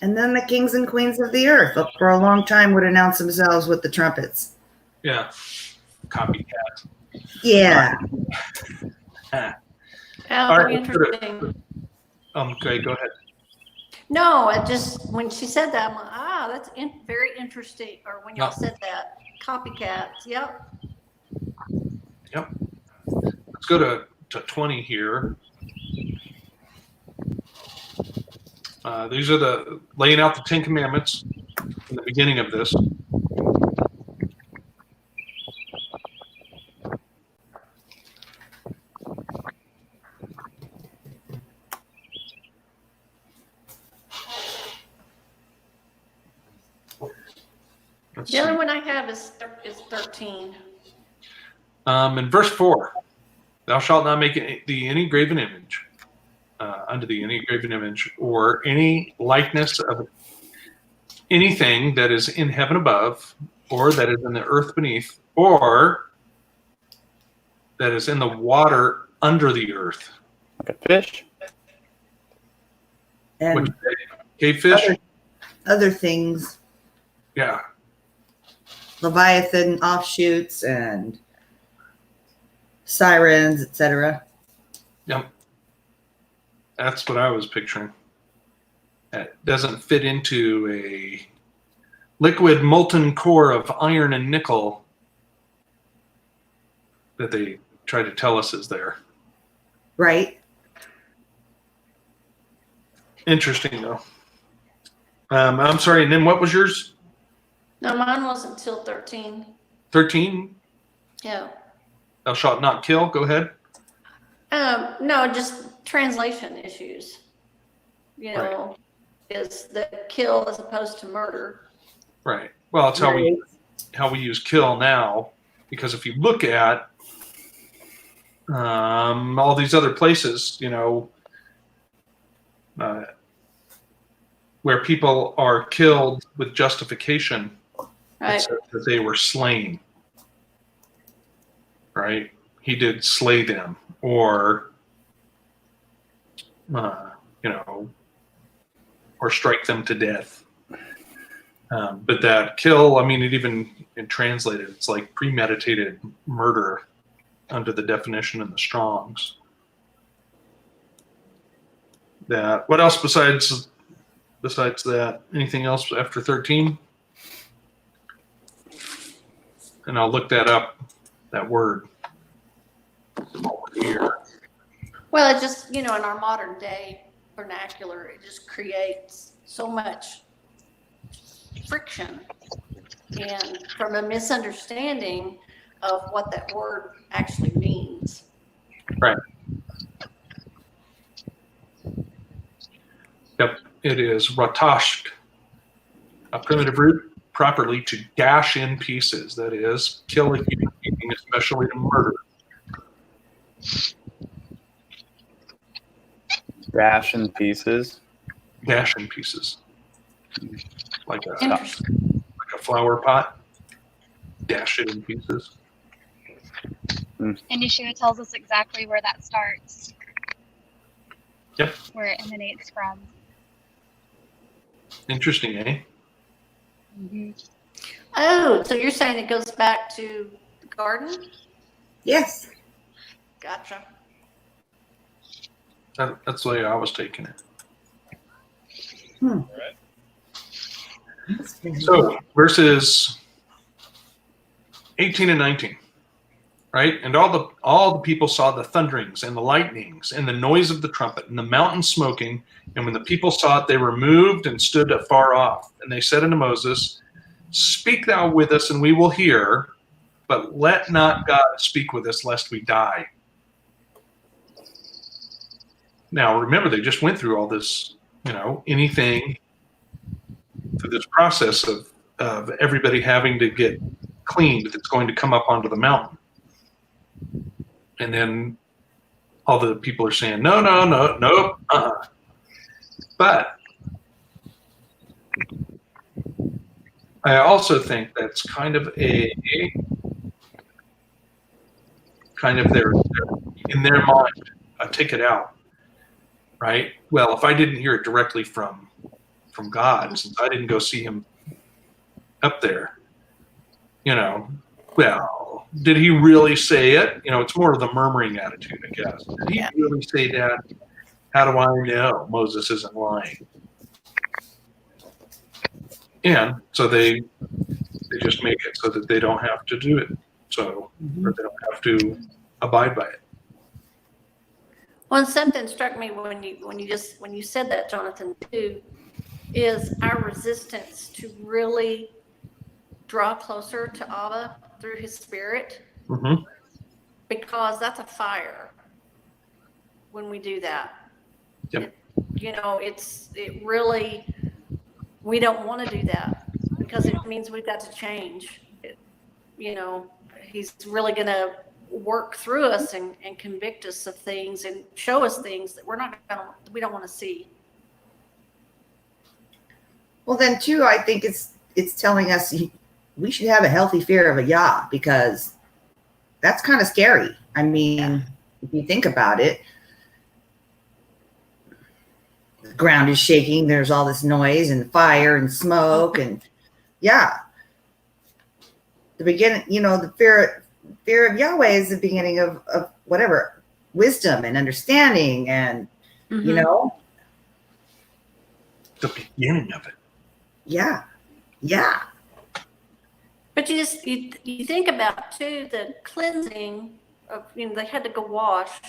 And then the kings and queens of the earth for a long time would announce themselves with the trumpets. Yeah. Copycat. Yeah. Oh, All right, interesting. Okay, go ahead. No, when she said that, I'm like, that's very interesting. Or when y'all said that, copycats. Yep. Let's go to 20 here. These are the laying out the 10 Commandments in the beginning of this. The only one I have is 13. In verse 4, thou shalt not make thee any graven image, unto thee any graven image, or any likeness of anything that is in heaven above, or that is in the earth beneath, or that is in the water under the earth. Like a fish? And Cave fish? other things, Yeah. Leviathan offshoots and sirens, etc. Yep. That's what I was picturing. That doesn't fit into a liquid molten core of iron and nickel that they try to tell us is there. Right? Interesting, though. I'm sorry, and then what was yours? No, mine wasn't till 13. 13? Yeah. Thou shalt not kill. Go ahead. No, just translation issues. Is the kill as opposed to murder. Right. Well, it's how we use kill now, because if you look at all these other places, where people are killed with justification, Right. it says that they were slain. Right? He did slay them, or or strike them to death. But that kill, it even translated, it's like premeditated murder under the definition in the Strongs. That, what else besides that? Anything else after 13? And I'll look that up, that word. Here. Well, it just, in our modern day vernacular, it just creates so much friction and from a misunderstanding of what that word actually means. Right. Yep, it is ratashk, a primitive root properly to dash in pieces, that is, kill a human being, especially to murder. Dash in pieces. Dash in pieces. Like a Interesting. flower pot. Dash it in pieces. And Yeshua tells us exactly where that starts. Yep. Where it emanates from. Interesting, eh? Oh, so you're saying it goes back to the garden? Yes. Gotcha. That's the way I was taking it. So verses 18 and 19, right? And all the people saw the thunderings and the lightnings and the noise of the trumpet and the mountain smoking. And when the people saw it, they were moved and stood afar off. And they said unto Moses, Speak thou with us, and we will hear, but let not God speak with us, lest we die. Now, remember, they just went through all this, anything through this process of everybody having to get cleaned that's going to come up onto the mountain. And then all the people are saying, no, But I also think that's kind of their in their mind, a ticket out, right? Well, if I didn't hear it directly from God, since I didn't go see him up there, well, did he really say it? It's more of the murmuring attitude, I guess. Did he really say that? How do I know Moses isn't lying? And so they just make it so that they don't have to do it. So, or they don't have to abide by it. Well, something struck me when you said that, Jonathan, too, is our resistance to really draw closer to Abba through his spirit, because that's a fire when we do that. Yep. It really, we don't want to do that because it means we've got to change. He's really going to work through us and convict us of things and show us things that we don't want to see. Well, then too, I think it's telling us we should have a healthy fear of a Yah, because that's kind of scary. I mean, if you think about it, the ground is shaking. There's all this noise and fire and smoke, and the beginning. The fear of Yahweh is the beginning of whatever wisdom and understanding, and the beginning of it. Yeah. But you think about too the cleansing of they had to go wash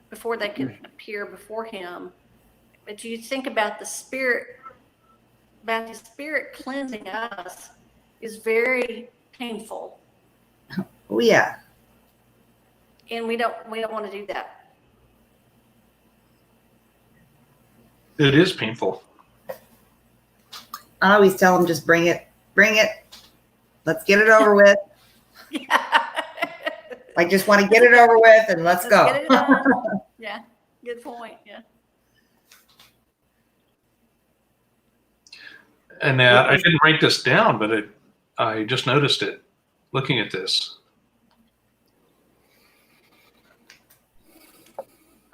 before they could appear before him. But you think about his spirit cleansing us is very painful. Oh yeah. And we don't want to do that. It is painful. I always tell them, just bring it. Let's get it over with. I just want to get it over with and let's go. Get it done. Yeah, good point. Yeah. And I didn't write this down, but I just noticed it looking at this.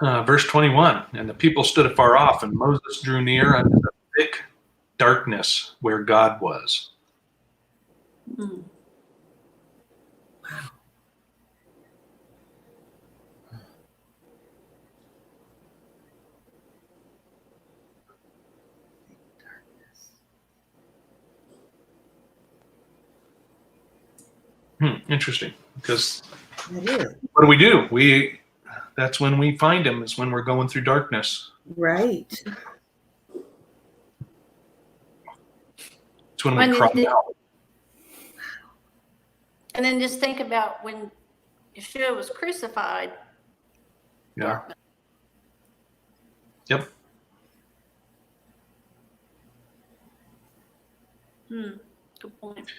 Verse 21, and the people stood afar off, and Moses drew near unto the thick darkness where God was. Mm. Interesting, because It is. what do? That's when we find him, is when we're going through darkness. Right. It's when we cry out. And then just think about when Yeshua was crucified. Yeah. Yep. Good point.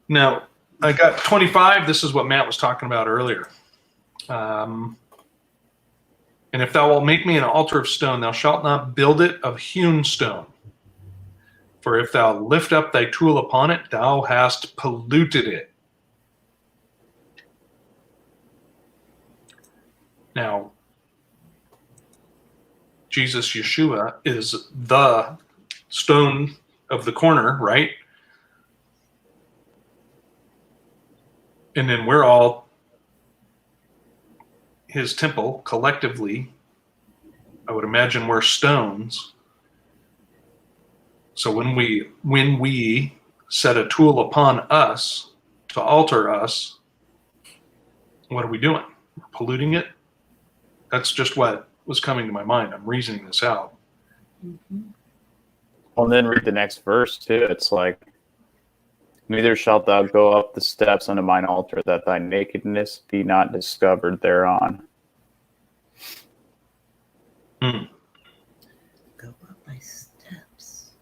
Now, I got 25. This is what Matt was talking about earlier. And if thou wilt make me an altar of stone, thou shalt not build it of hewn stone. For if thou lift up thy tool upon it, thou hast polluted it. Now, Jesus, Yeshua, is the stone of the corner, right? And then we're all his temple collectively. I would imagine we're stones. So when we set a tool upon us to alter us, what are we doing? We're polluting it? That's just what was coming to my mind. I'm reasoning this out. Well, and then read the next verse too. It's like, neither shalt thou go up the steps unto mine altar, that thy nakedness be not discovered thereon. Hmm. Go up my steps.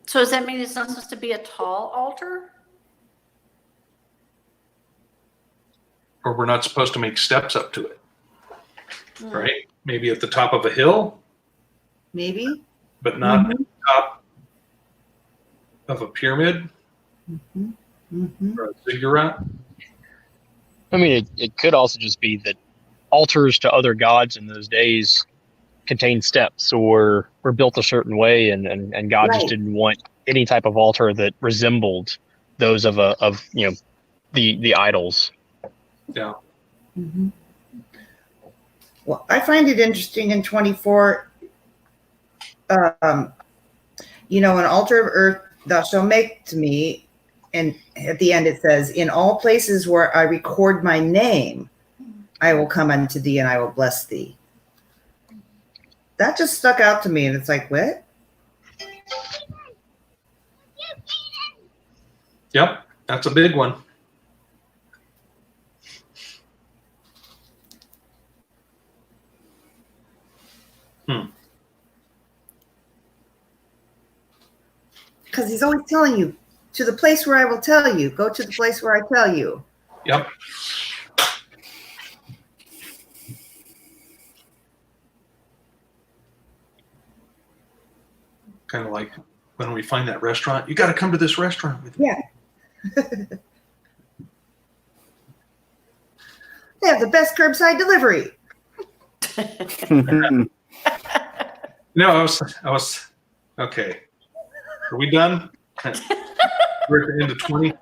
So does that mean it's not supposed to be a tall altar? Or we're not supposed to make steps up to it, Hmm. right? Maybe at the top of a hill, Maybe. but not at the top of a pyramid or a ziggurat. I mean, it could also just be that altars to other gods in those days contained steps or were built a certain way, and God Right. just didn't want any type of altar that resembled those of the idols. Yeah. Well, I find it interesting in 24, an altar of earth thou shalt make to me. And at the end it says, in all places where I record my name, I will come unto thee and I will bless thee. That just stuck out to me. And it's like, what? Yep. That's a big one. Because he's always telling you, to the place where I will tell you. Go to the place where I tell you. Yep. Kind of like when we find that restaurant, you got to come to this restaurant with me. Yeah. They have the best curbside delivery. No, I was okay. Are we done? We're at the end of 20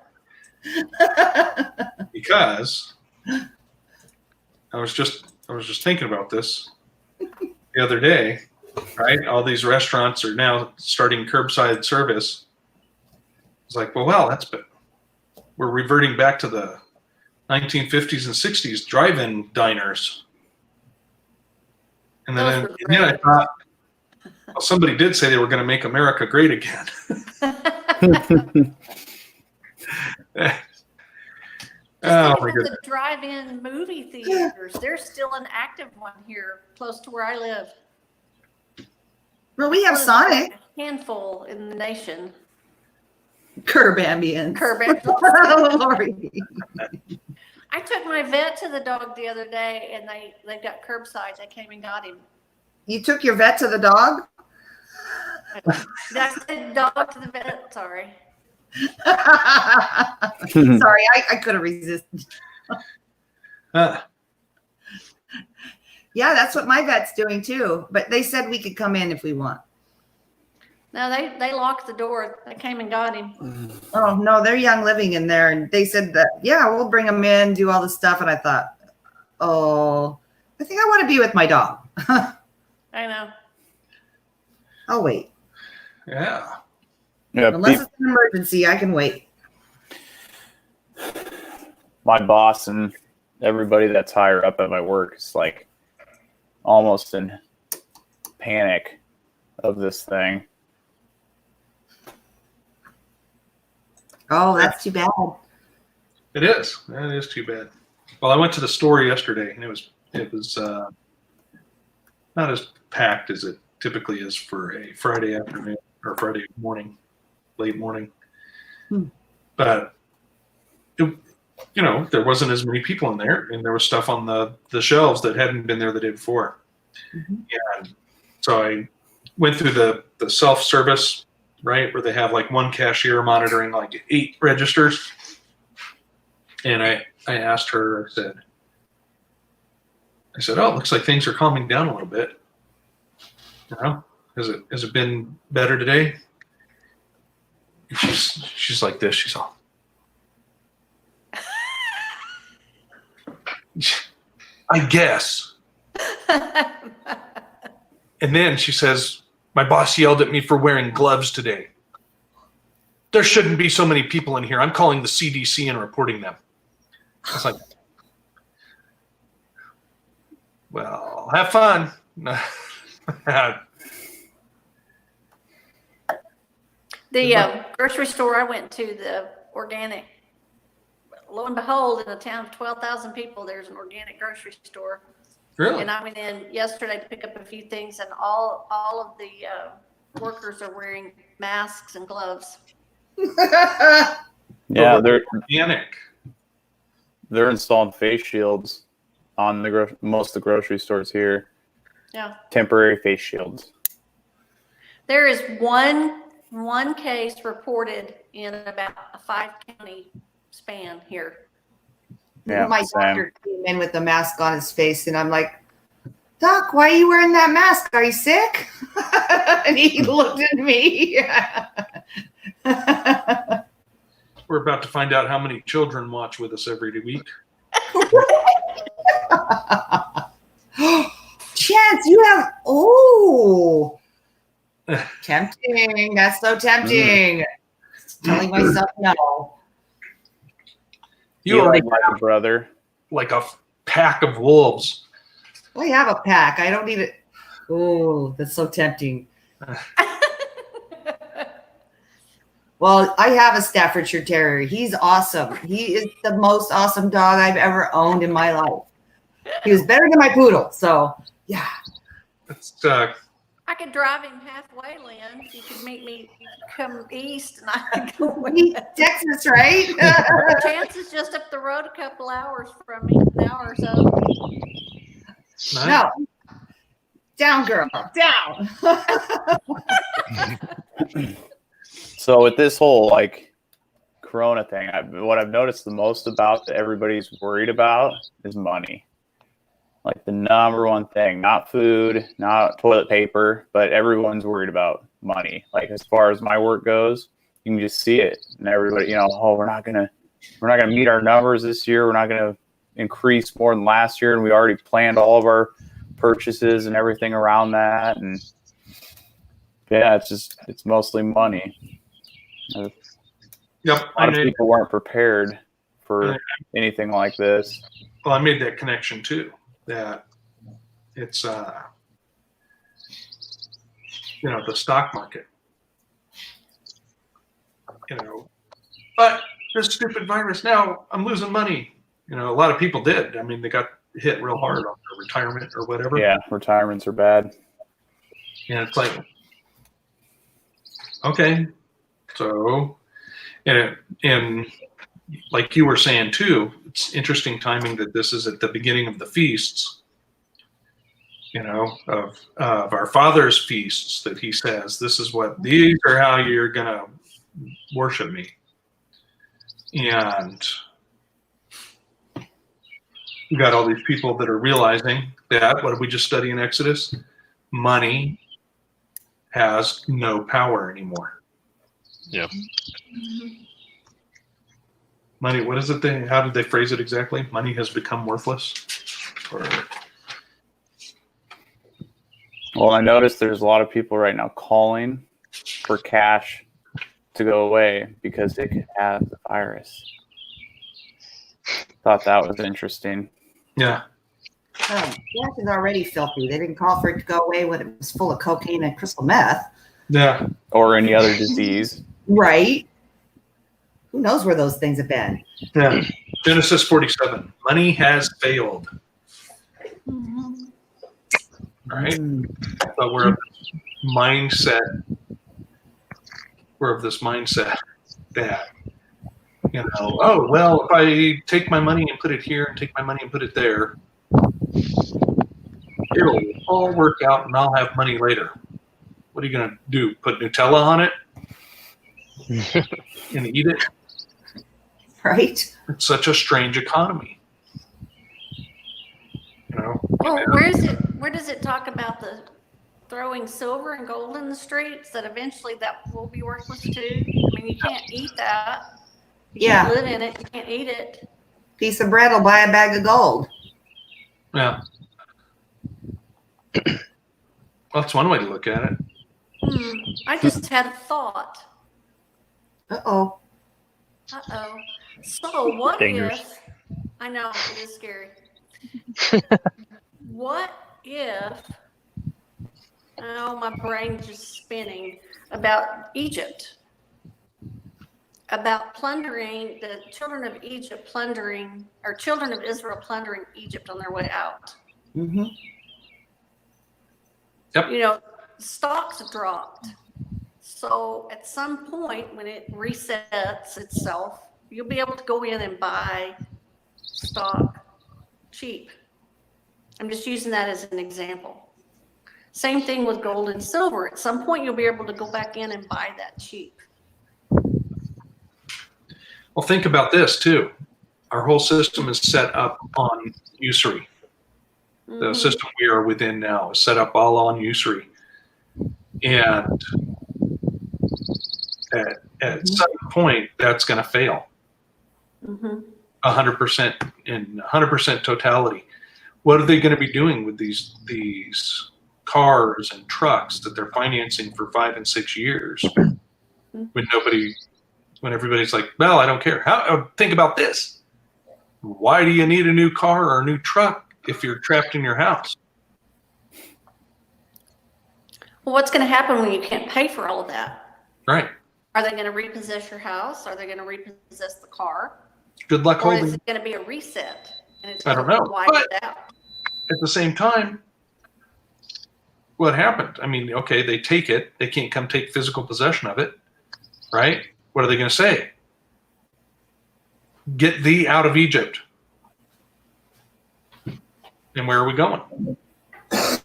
because I was just thinking about this the other day, right? All these restaurants are now starting curbside service. It's like, well, we're reverting back to the 1950s and 60s drive-in diners. And Those then, were and then I great. thought, well, somebody did say they were going to make America great again. Oh my goodness. The drive-in movie theaters, there's still an active one here close to where I live. Well, we have One of Sonic. a handful in the nation. Curb ambience. Curb Oh, Lordy. I took my vet to the dog the other day, and they've got curbsides. I came and got him. You took your vet to the dog? Did I say dog to the vet? Sorry. Sorry, I couldn't resist. Uh, Yeah, that's what my vet's doing too. But they said we could come in if we want. No, they locked the door. I came and got him. Oh, no, they're young living in there. And they said that, yeah, we'll bring them in, do all the stuff. And I thought, oh, I think I want to be with my dog. I know. I'll wait. yeah. Yeah, Unless it's an emergency, I can wait. my boss and everybody that's higher up at my work is like almost in panic of this thing. Oh, that's too bad. It is. It is too bad. Well, I went to the store yesterday, and it was not as packed as it typically is for a Friday afternoon or Friday morning, late morning. But there wasn't as many people in there, and there was stuff on the shelves that hadn't been there the day before. And so I went through the self-service, right, where they have like one cashier monitoring like 8 registers. And I asked her, I said, oh, it looks like things are calming down a little bit. You know, has it been better today? She's like this. She's all. I guess. And then she says, my boss yelled at me for wearing gloves today. There shouldn't be so many people in here. I'm calling the CDC and reporting them. I was like, well, have fun. The grocery store I went to, the organic, lo and behold, in a town of 12,000 people, there's an organic grocery store. Really? And I went in yesterday to pick up a few things, and all of the workers are wearing masks and gloves. Yeah, they're Organic. installing face shields on the most of the grocery stores here. Yeah. Temporary face shields. There is one case reported in about a 5-county span here. Yeah, My same. doctor came in with a mask on his face, and I'm like, Doc, why are you wearing that mask? Are you sick? And he looked at me. We're about to find out how many children watch with us every week. Chance, you have, tempting. That's so tempting. Telling myself no. You are like my brother. like a pack of wolves. I have a pack. I don't need it. Oh, that's so tempting. Well, I have a Staffordshire Terrier. He's awesome. He is the most awesome dog I've ever owned in my life. He was better than my poodle. So, yeah. It's, I could drive him halfway, Lynn. You could meet me, you could come east, and I could go with He's you. Texas, right? Chance is just up the road a couple hours from me, an hour or so. nice. No. Down, girl. Down. So with this whole like Corona thing, what I've noticed the most about that everybody's worried about is money. Like the number one thing, not food, not toilet paper, but everyone's worried about money. Like as far as my work goes, you can just see it, and everybody, oh, we're not gonna meet our numbers this year. We're not gonna increase more than last year, and we already planned all of our purchases and everything around that. And yeah, it's mostly money. Yep. A lot of people weren't prepared for anything like this. Well, I made that connection too. That it's the stock market. But this stupid virus. Now I'm losing money. A lot of people did. I mean, they got hit real hard on their retirement or whatever. Yeah, retirements are bad. And it's like, okay, so, and like you were saying too, it's interesting timing that this is at the beginning of the feasts, of our Father's feasts, that he says, these are how you're gonna worship me. And you got all these people that are realizing that, what did we just study in Exodus? Money has no power anymore. Yeah. Money, what is it? How did they phrase it exactly? Money has become worthless? Well, I noticed there's a lot of people right now calling for cash to go away because they could have the virus. Thought that was interesting. Yeah. Cash is already filthy. They didn't call for it to go away when it was full of cocaine and crystal meth. Yeah. Or any other disease. Right. Who knows where those things have been? Yeah. Genesis 47. Money has failed. Right? But we're of this mindset. We're of this mindset that, oh, well, if I take my money and put it here and take my money and put it there, it'll all work out and I'll have money later. What are you going to do? Put Nutella on it and eat it? Right. It's such a strange economy. Well, where does it talk about the throwing silver and gold in the streets, that eventually that will be worthless too? I mean, you can't eat that. You Yeah. can't live in it. You can't eat it. Piece of bread will buy a bag of gold. Yeah. Well, that's one way to look at it. I just had a thought. Uh-oh. Uh-oh. So what Fingers. if, I know, it is scary. What if, oh, my brain's just spinning, about Egypt. About plundering, the children of Egypt plundering, or children of Israel plundering Egypt on their way out. Mm-hmm. You know, stocks dropped. So at some point when it resets itself, you'll be able to go in and buy stock cheap. I'm just using that as an example. Same thing with gold and silver. At some point you'll be able to go back in and buy that cheap. Well, think about this too. Our whole system is set up on usury. The system we are within now is set up all on usury. And at some point, that's going to fail. 100% in 100% totality. What are they going to be doing with these cars and trucks that they're financing for 5 and 6 years when everybody's like, well, I don't care. Think about this. Why do you need a new car or a new truck if you're trapped in your house? Well, what's going to happen when you can't pay for all of that? Right. Are they going to repossess your house? Are they going to repossess the car? Good luck Or holding. is it going to be a reset? And it's I don't going to know, wipe but- it out. At the same time, what happened? I mean, okay, they take it. They can't come take physical possession of it, right? What are they going to say? Get thee out of Egypt. And where are we going? To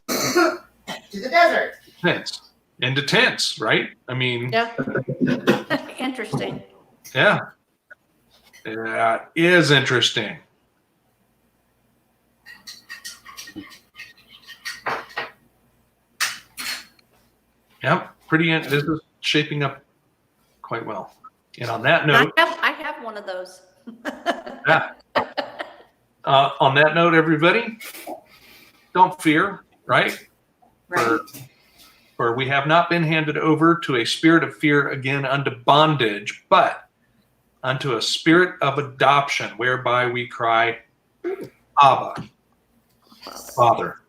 the desert. Tents. Into tents, right? I mean, Yeah. Interesting. yeah. That is interesting. Yep, this is shaping up quite well. And on that note, I have one of those. yeah. On that note, everybody, don't fear, right? Right. For we have not been handed over to a spirit of fear again unto bondage, but unto a spirit of adoption, whereby we cry, Abba, Father.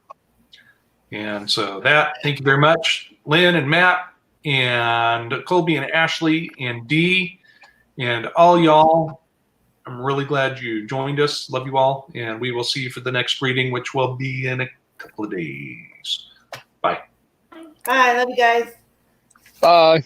And so thank you very much, Lynn and Matt and Colby and Ashley and Dee and all y'all. I'm really glad you joined us. Love you all. And we will see you for the next reading, which will be in a couple of days. Bye. Bye. Love you guys. Bye.